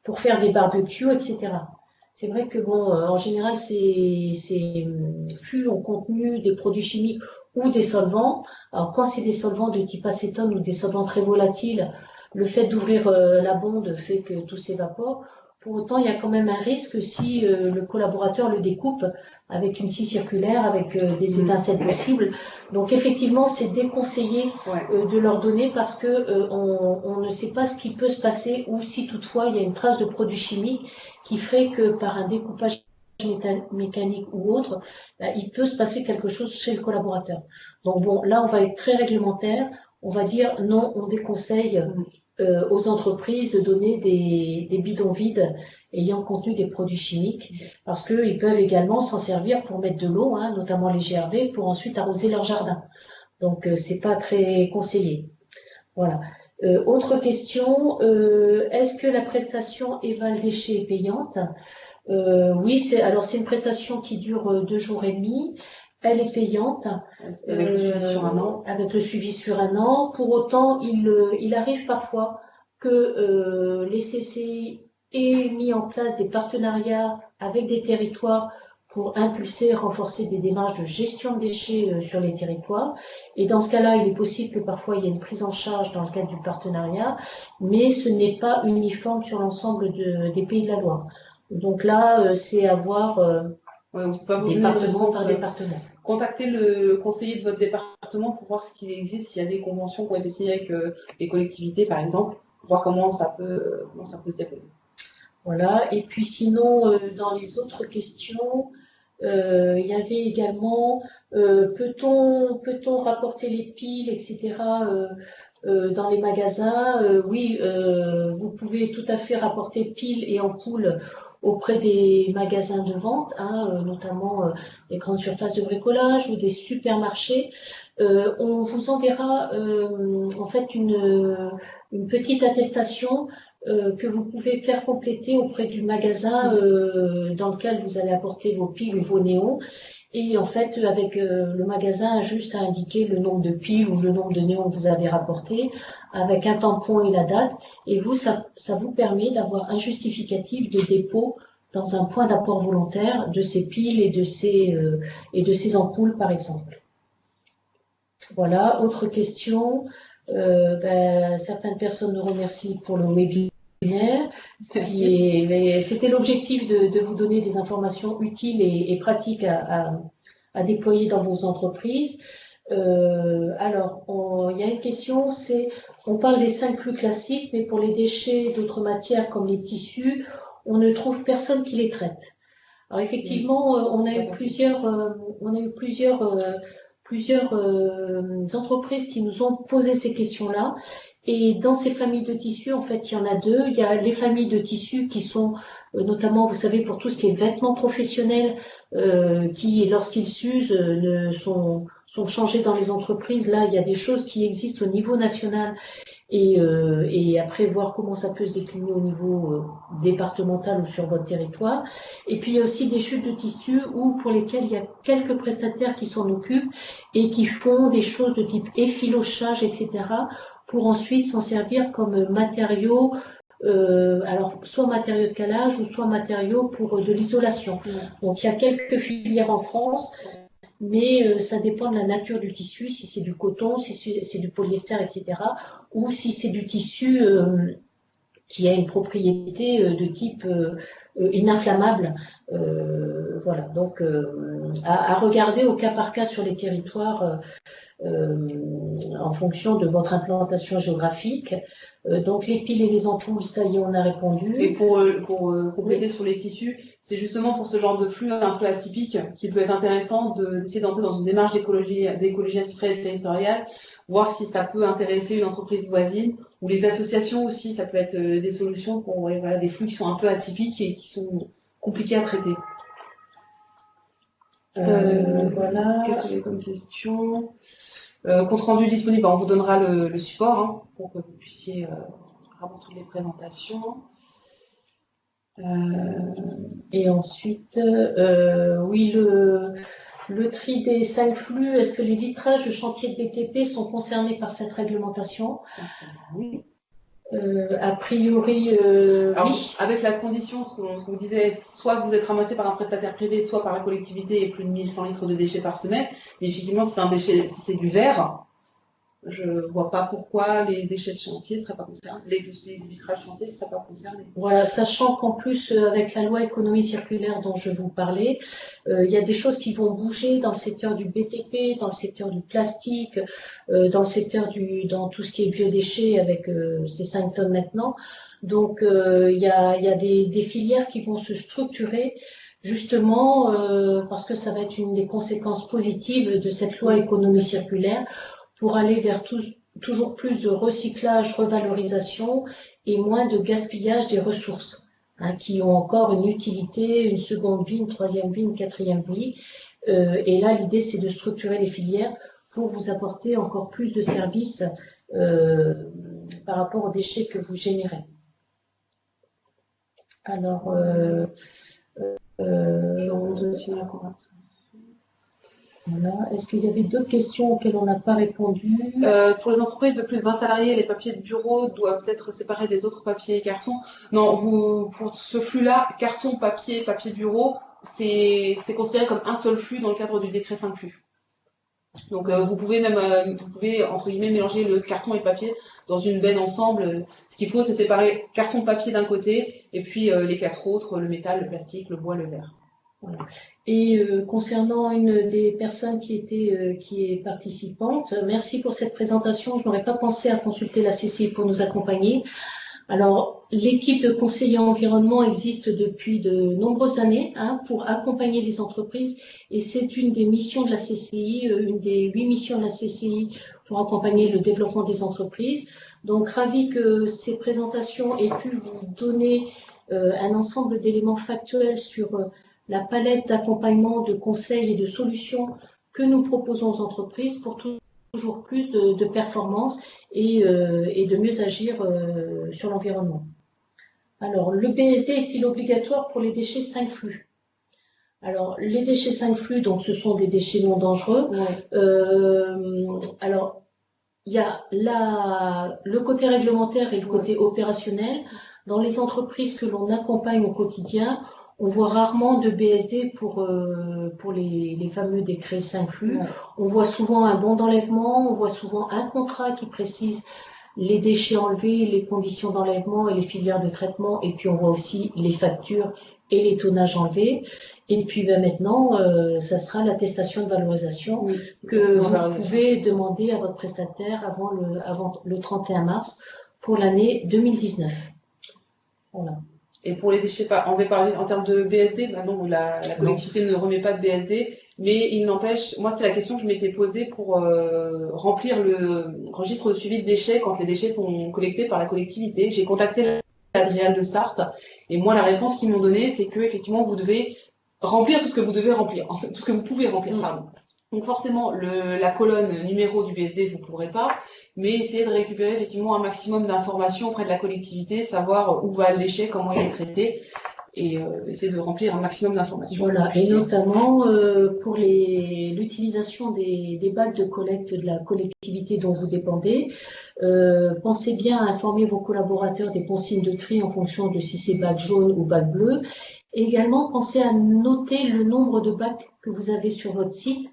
pour faire des barbecues, etc. C'est vrai que, bon, en général, ces fûts ont contenu des produits chimiques ou des solvants. Alors, quand c'est des solvants de type acétone ou des solvants très volatiles, le fait d'ouvrir la bonde fait que tout s'évapore. Pour autant, il y a quand même un risque si le collaborateur le découpe avec une scie circulaire, avec des étincelles possibles. Donc, effectivement, c'est déconseillé de leur donner parce que on ne sait pas ce qui peut se passer ou si toutefois il y a une trace de produit chimique qui ferait que par un découpage mécanique ou autre, il peut se passer quelque chose chez le collaborateur. Donc bon, là, on va être très réglementaire. On va dire non, on déconseille aux entreprises de donner des bidons vides ayant contenu des produits chimiques parce qu'ils peuvent également s'en servir pour mettre de l'eau, hein, notamment les GRV, pour ensuite arroser leur jardin. Donc, c'est pas très conseillé. Voilà. Autre question, est-ce que la prestation Eval Déchets est payante? Oui, c'est une prestation qui dure 2 jours et demi. Elle est payante. Avec le suivi sur un an. Avec le suivi sur un an. Pour autant, il arrive parfois que les CCI aient mis en place des partenariats avec des territoires pour impulser, renforcer des démarches de gestion de déchets sur les territoires. Et dans ce cas-là, il est possible que parfois il y ait une prise en charge dans le cadre du partenariat, mais ce n'est pas uniforme sur l'ensemble des pays de la Loire. Donc là, c'est à voir département par département. Contactez le conseiller de votre département pour voir ce qu'il existe, s'il y a des conventions qui ont été signées avec des collectivités, par exemple, pour voir comment ça peut se développer. Voilà. Et puis sinon, dans les autres questions, il y avait également peut-on rapporter les piles, etc. Dans les magasins? Oui, vous pouvez tout à fait rapporter piles et ampoules auprès des magasins de vente, hein, notamment les grandes surfaces de bricolage ou des supermarchés. On vous enverra en fait une petite attestation que vous pouvez faire compléter auprès du magasin dans lequel vous allez apporter vos piles ou vos néons. Et en fait, avec le magasin, juste à indiquer le nombre de piles ou le nombre de néons que vous avez rapporté, avec un tampon et la date. Et vous, ça vous permet d'avoir un justificatif de dépôt dans un point d'apport volontaire de ces piles et de ces ampoules, par exemple. Voilà, autre question. Certaines personnes nous remercient pour le webinaire. C'était l'objectif de vous donner des informations utiles et pratiques à déployer dans vos entreprises. Alors, il y a une question, on parle des 5 flux classiques, mais pour les déchets d'autres matières comme les tissus, on ne trouve personne qui les traite. Alors effectivement, on a eu plusieurs entreprises qui nous ont posé ces questions-là. Et dans ces familles de tissus, en fait, il y en a 2. Il y a les familles de tissus qui sont notamment, vous savez, pour tout ce qui est vêtements professionnels, qui, lorsqu'ils s'usent, sont changés dans les entreprises. Là, il y a des choses qui existent au niveau national et après voir comment ça peut se décliner au niveau départemental ou sur votre territoire. Et puis il y a aussi des chutes de tissus pour lesquelles il y a quelques prestataires qui s'en occupent et qui font des choses de type effilochage, etc., pour ensuite s'en servir comme matériaux, alors soit matériaux de calage ou soit matériaux pour de l'isolation. Donc il y a quelques filières en France, mais ça dépend de la nature du tissu, si c'est du coton, si c'est du polyester, etc., ou si c'est du tissu qui a une propriété de type ininflammable. voilà, donc à regarder au cas par cas sur les territoires en fonction de votre implantation géographique. Donc les piles et les ampoules, ça y est, on a répondu. Et pour compléter sur les tissus, c'est justement pour ce genre de flux un peu atypique qu'il peut être intéressant d'essayer d'entrer dans une démarche d'écologie industrielle et territoriale, voir si ça peut intéresser une entreprise voisine ou les associations aussi, ça peut être des solutions pour voilà, des flux qui sont un peu atypiques et qui sont compliqués à traiter. Voilà. Qu'est-ce que j'ai comme question? Compte rendu disponible, on vous donnera le support hein, pour que vous puissiez avoir toutes les présentations. Et ensuite, oui, le tri des 5 flux, est-ce que les vitrages de chantier de BTP sont concernés par cette réglementation? Oui. A priori, Alors, oui. avec la condition, ce qu'on vous disait, soit vous êtes ramassé par un prestataire privé, soit par la collectivité et plus de 1100 litres de déchets par semaine. Mais effectivement, si c'est du verre, je ne vois pas pourquoi les déchets de chantier ne seraient pas concernés, les vitrages de chantier ne seraient pas concernés. Voilà, sachant qu'en plus, avec la loi économie circulaire dont je vous parlais, il y a des choses qui vont bouger dans le secteur du BTP, dans le secteur du plastique, dans le secteur dans tout ce qui est biodéchets avec ces 5 tonnes maintenant. Donc, il y a des filières qui vont se structurer justement parce que ça va être une des conséquences positives de cette loi économie circulaire pour aller vers toujours plus de recyclage, revalorisation et moins de gaspillage des ressources, hein, qui ont encore une utilité, une seconde vie, une troisième vie, une quatrième vie. Et là, l'idée, c'est de structurer les filières pour vous apporter encore plus de services par rapport aux déchets que vous générez. Alors, je remonte aussi la conversation. Voilà. Est-ce qu'il y avait d'autres questions auxquelles on n'a pas répondu? Pour les entreprises de plus de 20 salariés, les papiers de bureau doivent être séparés des autres papiers et cartons. Non, pour ce flux-là, carton, papier, papier bureau, c'est considéré comme un seul flux dans le cadre du décret 5 flux. Donc vous pouvez entre guillemets mélanger le carton et le papier dans une benne ensemble. Ce qu'il faut, c'est séparer carton, papier d'un côté et puis les 4 autres, le métal, le plastique, le bois, le verre. Voilà. Et concernant une des personnes qui est participante, merci pour cette présentation. Je n'aurais pas pensé à consulter la CCI pour nous accompagner. Alors, l'équipe de conseillers environnement existe depuis de nombreuses années pour accompagner les entreprises et c'est une des missions de la CCI, une des 8 missions de la CCI pour accompagner le développement des entreprises. Donc, ravi que ces présentations aient pu vous donner un ensemble d'éléments factuels sur la palette d'accompagnement, de conseils et de solutions que nous proposons aux entreprises pour toujours plus de performance et de mieux agir sur l'environnement. Alors, le BSD est-il obligatoire pour les déchets 5 flux? Alors, les déchets 5 flux, donc ce sont des déchets non dangereux. Ouais. Alors, il y a le côté réglementaire et le côté opérationnel. Dans les entreprises que l'on accompagne au quotidien, on voit rarement de BSD pour les fameux décrets 5 flux. Ouais. On voit souvent un bon d'enlèvement, on voit souvent un contrat qui précise les déchets enlevés, les conditions d'enlèvement et les filières de traitement, et puis on voit aussi les factures et les tonnages enlevés. Et puis maintenant, ça sera l'attestation de valorisation que vous pouvez demander à votre prestataire avant le 31 mars pour l'année 2019. Voilà. Et pour les déchets enlevés en termes de BSD, bah non, la collectivité ne remet pas de BSD, mais il n'empêche, moi c'est la question que je m'étais posée pour remplir le registre de suivi de déchets quand les déchets sont collectés par la collectivité. J'ai contacté l'Adrial de Sarthe, et moi la réponse qu'ils m'ont donnée, c'est que effectivement vous devez remplir tout ce que vous devez remplir, tout ce que vous pouvez remplir, pardon. Donc forcément, la colonne numéro du BSD, vous ne pourrez pas, mais essayez de récupérer effectivement un maximum d'informations auprès de la collectivité, savoir où va le déchet, comment il est traité, et essayer de remplir un maximum d'informations. Voilà, et notamment pour l'utilisation des bacs de collecte de la collectivité dont vous dépendez, pensez bien à informer vos collaborateurs des consignes de tri en fonction de si c'est bac jaune ou bac bleu. Et également, pensez à noter le nombre de bacs que vous avez sur votre site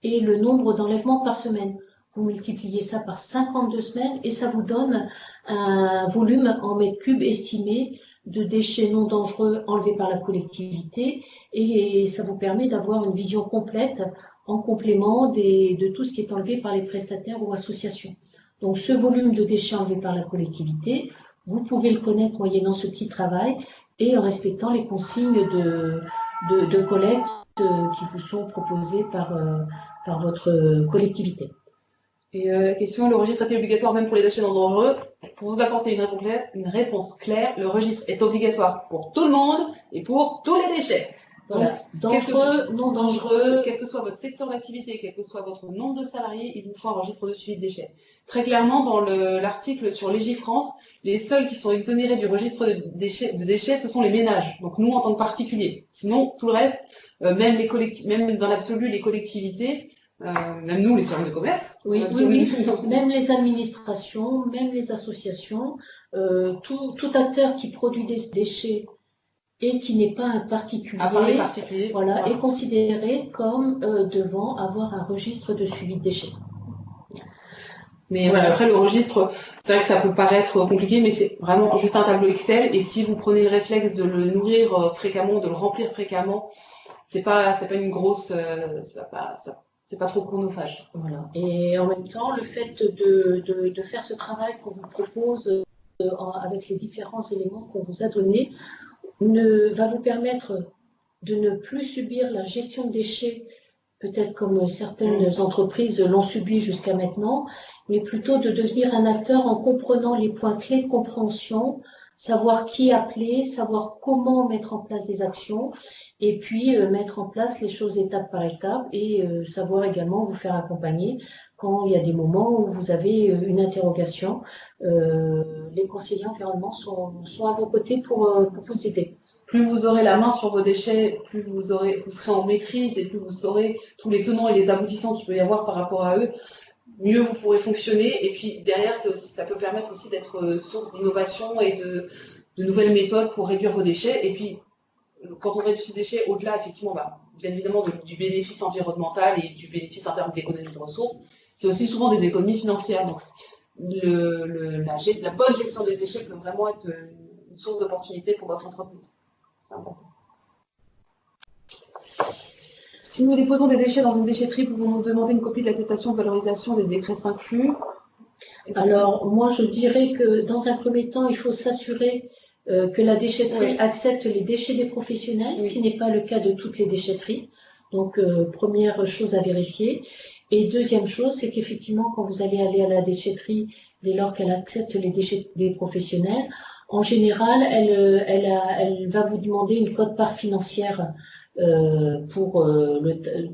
et le nombre d'enlèvements par semaine. Vous multipliez ça par 52 semaines et ça vous donne un volume en mètres cubes estimé de déchets non dangereux enlevés par la collectivité et ça vous permet d'avoir une vision complète en complément de tout ce qui est enlevé par les prestataires ou associations. Donc ce volume de déchets enlevés par la collectivité, vous pouvez le connaître moyennant ce petit travail et en respectant les consignes de collecte qui vous sont proposées par votre collectivité. Et la question, le registre est-il obligatoire même pour les déchets non dangereux? Pour vous apporter une réponse claire, le registre est obligatoire pour tout le monde et pour tous les déchets. Voilà. Dangereux, non dangereux. Quel que soit votre secteur d'activité, quel que soit votre nombre de salariés, il vous faut un registre de suivi de déchets. Très clairement, dans l'article sur Légifrance, les seuls qui sont exonérés du registre de déchets, ce sont les ménages. Donc nous, en tant que particuliers. Sinon, tout le reste, même dans l'absolu, les collectivités, même nous, les services de commerce, oui, même les administrations, même les associations, tout acteur qui produit des déchets et qui n'est pas un particulier, voilà, est considéré comme devant avoir un registre de suivi de déchets. Mais voilà, après le registre, c'est vrai que ça peut paraître compliqué, mais c'est vraiment juste un tableau Excel. Et si vous prenez le réflexe de le nourrir fréquemment, de le remplir fréquemment, c'est pas une grosse, c'est pas trop chronophage. Voilà. Et en même temps, le fait de faire ce travail qu'on vous propose avec les différents éléments qu'on vous a donnés va vous permettre de ne plus subir la gestion de déchets, peut-être comme certaines entreprises l'ont subi jusqu'à maintenant, mais plutôt de devenir un acteur en comprenant les points clés de compréhension, savoir qui appeler, savoir comment mettre en place des actions, et puis mettre en place les choses étape par étape, et savoir également vous faire accompagner quand il y a des moments où vous avez une interrogation. Les conseillers environnement sont à vos côtés pour vous aider. Plus vous aurez la main sur vos déchets, plus vous serez en maîtrise et plus vous saurez tous les tenants et les aboutissants qu'il peut y avoir par rapport à eux, mieux vous pourrez fonctionner. Et puis derrière, ça peut permettre aussi d'être source d'innovation et de nouvelles méthodes pour réduire vos déchets. Et puis, quand on réduit ces déchets, au-delà, effectivement, bien évidemment, du bénéfice environnemental et du bénéfice en termes d'économie de ressources, c'est aussi souvent des économies financières. Donc, la bonne gestion des déchets peut vraiment être une source d'opportunité pour votre entreprise. C'est important. Si nous déposons des déchets dans une déchetterie, pouvons-nous demander une copie de l'attestation de valorisation des décrets 5 flux? Alors, moi, je dirais que dans un premier temps, il faut s'assurer que la déchetterie accepte les déchets des professionnels, ce qui n'est pas le cas de toutes les déchetteries. Donc, première chose à vérifier. Et deuxième chose, c'est qu'effectivement, quand vous allez aller à la déchetterie, dès lors qu'elle accepte les déchets des professionnels, en général, elle va vous demander une quote-part financière pour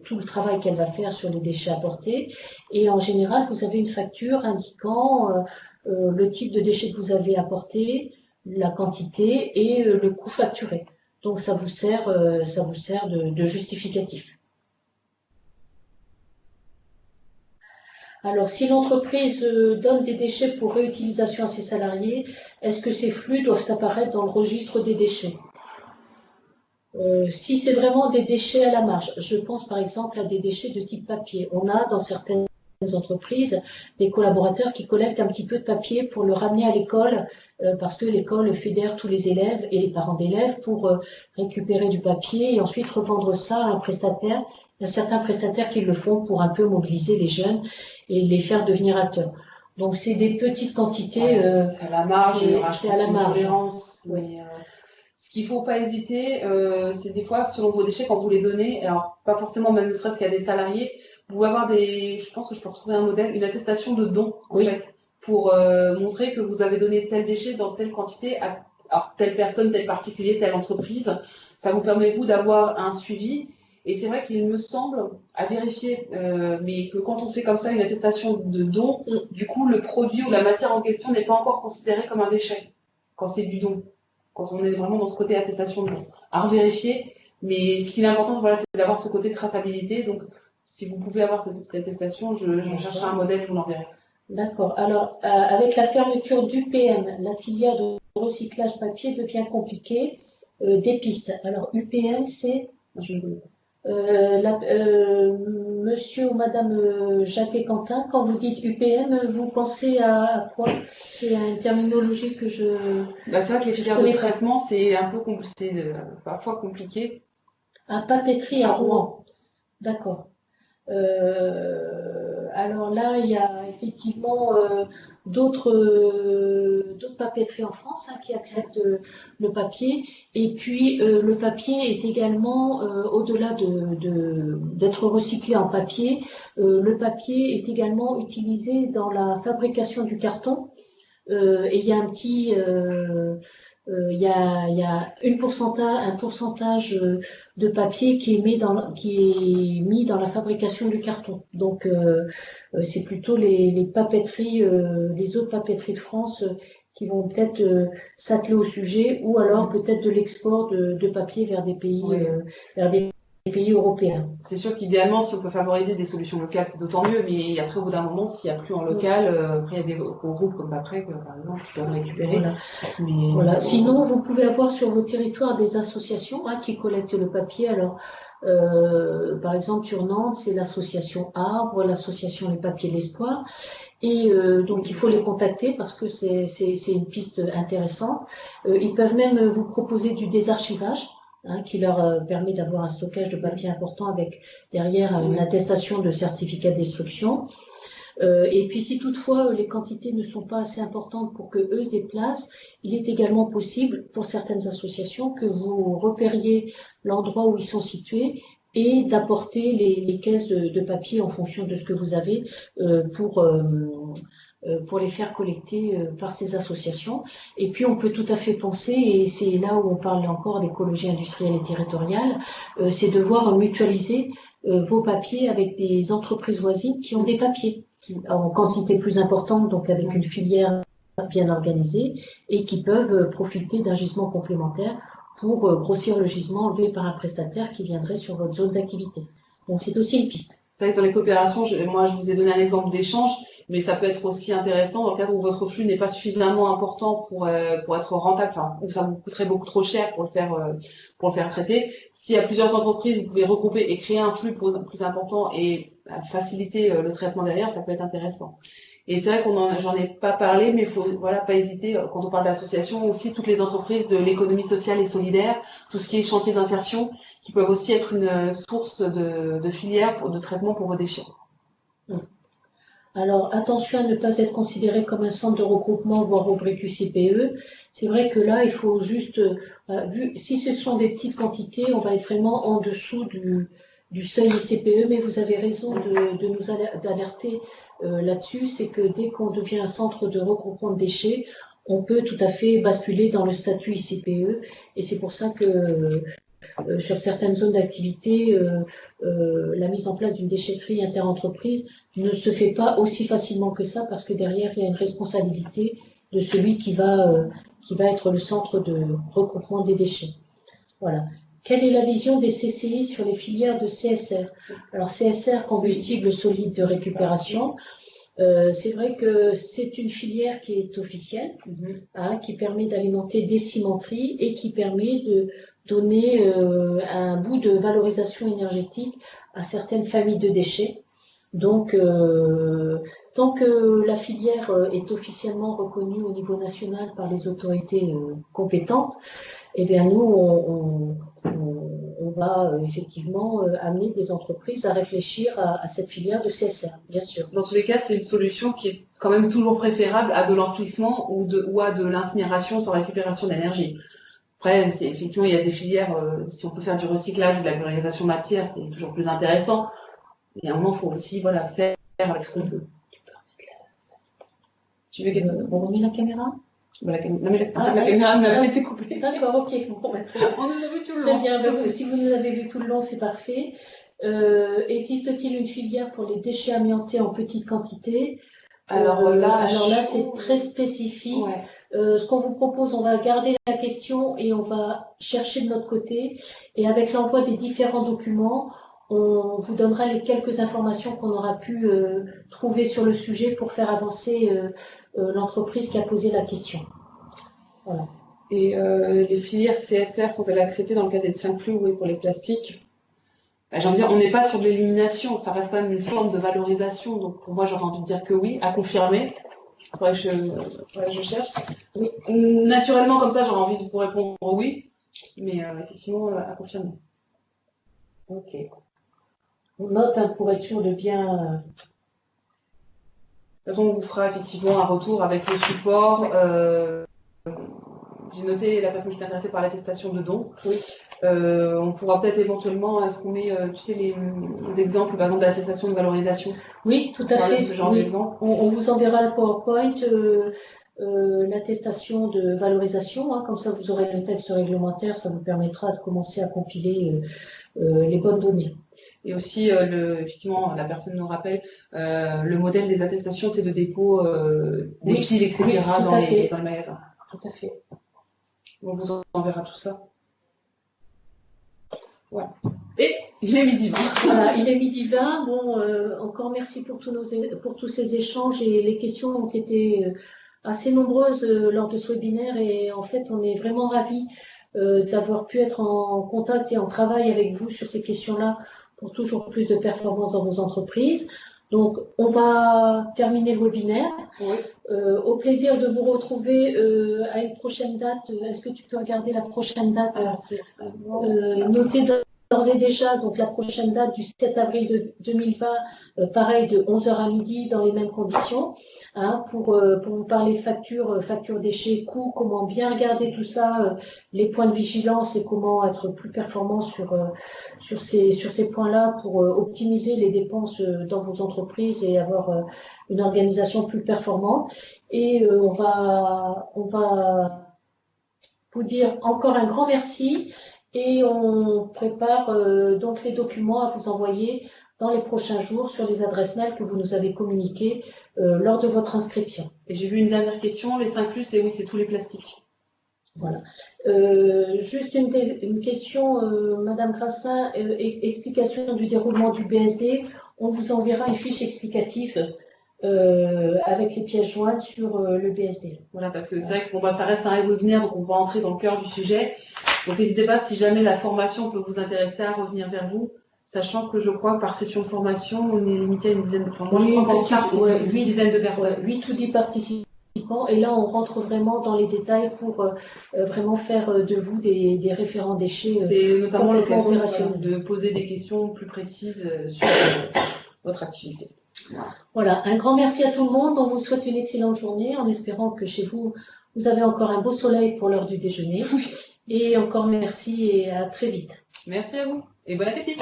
tout le travail qu'elle va faire sur les déchets apportés. Et en général, vous avez une facture indiquant le type de déchets que vous avez apporté, la quantité et le coût facturé. Donc, ça vous sert de justificatif. Alors, si l'entreprise donne des déchets pour réutilisation à ses salariés, est-ce que ces flux doivent apparaître dans le registre des déchets? Si c'est vraiment des déchets à la marge, je pense par exemple à des déchets de type papier. On a dans certaines entreprises des collaborateurs qui collectent un petit peu de papier pour le ramener à l'école parce que l'école fédère tous les élèves et les parents d'élèves pour récupérer du papier et ensuite revendre ça à un prestataire. Il y a certains prestataires qui le font pour un peu mobiliser les jeunes et les faire devenir acteurs. Donc c'est des petites quantités. C'est à la marge. C'est à la marge. Mais, ce qu'il ne faut pas hésiter, c'est des fois, selon vos déchets, quand vous les donnez, alors pas forcément même ne serait-ce qu'à des salariés, vous pouvez avoir je pense que je peux retrouver un modèle, une attestation de don, en fait, pour montrer que vous avez donné tel déchet dans telle quantité à telle personne, tel particulier, telle entreprise. Ça vous permet, vous, d'avoir un suivi. Et c'est vrai qu'il me semble, à vérifier, mais que quand on fait comme ça une attestation de don, du coup, le produit ou la matière en question n'est pas encore considéré comme un déchet, quand c'est du don. Quand on est vraiment dans ce côté attestation de don. À revérifier, mais ce qui est important, voilà, c'est d'avoir ce côté de traçabilité. Donc, si vous pouvez avoir cette attestation, je chercherai un modèle, je vous l'enverrai. D'accord. Alors, avec la fermeture d'UPM, la filière de recyclage papier devient compliquée. Des pistes. Alors, UPM, c'est... Je ne connais pas. Monsieur ou Madame Jacques Quentin, quand vous dites UPM, vous pensez à quoi? C'est une terminologie que C'est vrai que les filières de connais pas. traitement, c'est un peu parfois compliqué. À Papeterie à À Rouen. Rouen. D'accord. Alors là, il y a effectivement d'autres papeteries en France qui acceptent le papier. Et puis, le papier est également, au-delà d'être recyclé en papier, le papier est également utilisé dans la fabrication du carton. Et il y a un petit, il y a un pourcentage de papier qui est mis dans la fabrication du carton. Donc, c'est plutôt les papeteries, les autres papeteries de France qui vont peut-être s'atteler au sujet, ou alors peut-être de l'export de papier vers des pays, Oui. vers des pays européens. C'est sûr qu'idéalement, si on peut favoriser des solutions locales, c'est d'autant mieux. Mais après, au bout d'un moment, s'il n'y a plus en local, après, il y a des gros groupes comme Paprec, par exemple, qui peuvent récupérer. Voilà. Mais Voilà. Sinon, vous pouvez avoir sur vos territoires des associations qui collectent le papier. Alors, par exemple, sur Nantes, c'est l'association Arbre, l'association Les Papiers de l'Espoir. Et donc, il faut les contacter parce que c'est une piste intéressante. Ils peuvent même vous proposer du désarchivage, qui leur permet d'avoir un stockage de papier important avec derrière une attestation de certificat de destruction. Et puis, si toutefois les quantités ne sont pas assez importantes pour que eux se déplacent, il est également possible pour certaines associations que vous repériez l'endroit où ils sont situés et d'apporter les caisses de papier en fonction de ce que vous avez pour les faire collecter par ces associations. Et puis, on peut tout à fait penser, et c'est là où on parle encore d'écologie industrielle et territoriale, c'est de voir mutualiser vos papiers avec des entreprises voisines qui ont des papiers en quantité plus importante, donc avec une filière bien organisée, et qui peuvent profiter d'un gisement complémentaire pour grossir le gisement enlevé par un prestataire qui viendrait sur votre zone d'activité. Donc, c'est aussi une piste. C'est vrai que dans les coopérations, moi, je vous ai donné un exemple d'échange, mais ça peut être aussi intéressant dans le cadre où votre flux n'est pas suffisamment important pour être rentable, enfin, où ça vous coûterait beaucoup trop cher pour le faire traiter. S'il y a plusieurs entreprises, vous pouvez regrouper et créer un flux plus important et faciliter le traitement derrière, ça peut être intéressant. Et c'est vrai j'en ai pas parlé, mais il faut pas hésiter quand on parle d'associations aussi toutes les entreprises de l'économie sociale et solidaire, tout ce qui est chantier d'insertion, qui peuvent aussi être une source de filière de traitement pour vos déchets. Alors, attention à ne pas être considéré comme un centre de regroupement, voire rubrique UCPE. C'est vrai que là, il faut juste, si ce sont des petites quantités, on va être vraiment en dessous du seuil ICPE, mais vous avez raison de nous alerter là-dessus, c'est que dès qu'on devient un centre de regroupement de déchets, on peut tout à fait basculer dans le statut ICPE, et c'est pour ça que sur certaines zones d'activité, la mise en place d'une déchetterie interentreprise ne se fait pas aussi facilement que ça parce que derrière, il y a une responsabilité de celui qui va être le centre de regroupement des déchets. Voilà. Quelle est la vision des CCI sur les filières de CSR? Alors, CSR, combustible solide de récupération, c'est vrai que c'est une filière qui est officielle, qui permet d'alimenter des cimenteries et qui permet de donner un bout de valorisation énergétique à certaines familles de déchets. Donc, tant que la filière est officiellement reconnue au niveau national par les autorités compétentes, eh bien nous, on va effectivement amener des entreprises à réfléchir à cette filière de CSR, bien sûr. Dans tous les cas, c'est une solution qui est quand même toujours préférable à de l'enfouissement ou à de l'incinération sans récupération d'énergie. Après, effectivement, il y a des filières, si on peut faire du recyclage ou de la valorisation matière, c'est toujours plus intéressant. Et à un moment, il faut aussi faire avec ce qu'on peut. Tu veux on remet la caméra? La caméra n'a pas été coupée. D'accord, ok. Bon, on nous a vu tout le long. Très bien, si vous nous avez vu tout le long, c'est parfait. Existe-t-il une filière pour les déchets amiantés en petite quantité? Alors là, c'est très spécifique. Ouais. Ce qu'on vous propose, on va garder la question et on va chercher de notre côté. Et avec l'envoi des différents documents, on vous donnera les quelques informations qu'on aura pu trouver sur le sujet pour faire avancer l'entreprise qui a posé la question. Voilà. Et les filières CSR sont-elles acceptées dans le cas des 5 flux pour les plastiques? j'ai envie de dire, on n'est pas sur de l'élimination, ça reste quand même une forme de valorisation. Donc pour moi, j'aurais envie de dire que oui, à confirmer. Faudrait que je cherche. Oui. Naturellement, comme ça, j'aurais envie de vous répondre oui, mais effectivement, à confirmer. Ok. On note hein, pour être sûr de bien. De toute façon, on vous fera effectivement un retour avec le support. J'ai noté la personne qui est intéressée par l'attestation de don. Oui. On pourra peut-être éventuellement, est-ce qu'on met, tu sais, les exemples, par exemple, d'attestation de valorisation? Oui, tout à fait. Ce genre Oui. d'exemple. On vous enverra le PowerPoint, l'attestation de valorisation, hein, comme ça vous aurez le texte réglementaire, ça vous permettra de commencer à compiler les bonnes données. Et aussi, effectivement, la personne nous rappelle le modèle des attestations de dépôt des piles, etc. Oui, dans le magasin. Tout à fait. On vous enverra tout ça. Voilà. Et il est midi 20. Voilà, il est midi 20. Bon, encore merci pour tous ces échanges et les questions ont été assez nombreuses lors de ce webinaire et en fait, on est vraiment ravis d'avoir pu être en contact et en travail avec vous sur ces questions-là pour toujours plus de performance dans vos entreprises. Donc, on va terminer le webinaire. Oui. Au plaisir de vous retrouver à une prochaine date. Est-ce que tu peux regarder la prochaine date notée d'ores et déjà, donc la prochaine date du 7 avril 2020, pareil de 11h à midi dans les mêmes conditions, hein, pour vous parler facture déchets, coûts, comment bien regarder tout ça, les points de vigilance et comment être plus performant sur ces points-là pour optimiser les dépenses dans vos entreprises et avoir une organisation plus performante. Et on va vous dire encore un grand merci et on prépare donc les documents à vous envoyer dans les prochains jours sur les adresses mail que vous nous avez communiquées lors de votre inscription. Et j'ai vu une dernière question, les 5 plus, et oui, c'est tous les plastiques. Voilà. Juste une question, Madame Grassin, explication du déroulement du BSD. On vous enverra une fiche explicative avec les pièces jointes sur le BSD. Voilà, parce que c'est vrai que ça reste un webinaire, donc on va entrer dans le cœur du sujet. Donc n'hésitez pas, si jamais la formation peut vous intéresser, à revenir vers vous, sachant que je crois que par session de formation, on est limité à une dizaine de personnes. Moi, je crois qu'en start, c'est une dizaine de personnes. 8 ou 10 participants. Et là, on rentre vraiment dans les détails pour vraiment faire de vous des référents déchets. C'est notamment l'occasion de poser des questions plus précises sur votre activité. Voilà, un grand merci à tout le monde. On vous souhaite une excellente journée en espérant que chez vous, vous avez encore un beau soleil pour l'heure du déjeuner. Oui. Et encore merci et à très vite. Merci à vous et bon appétit.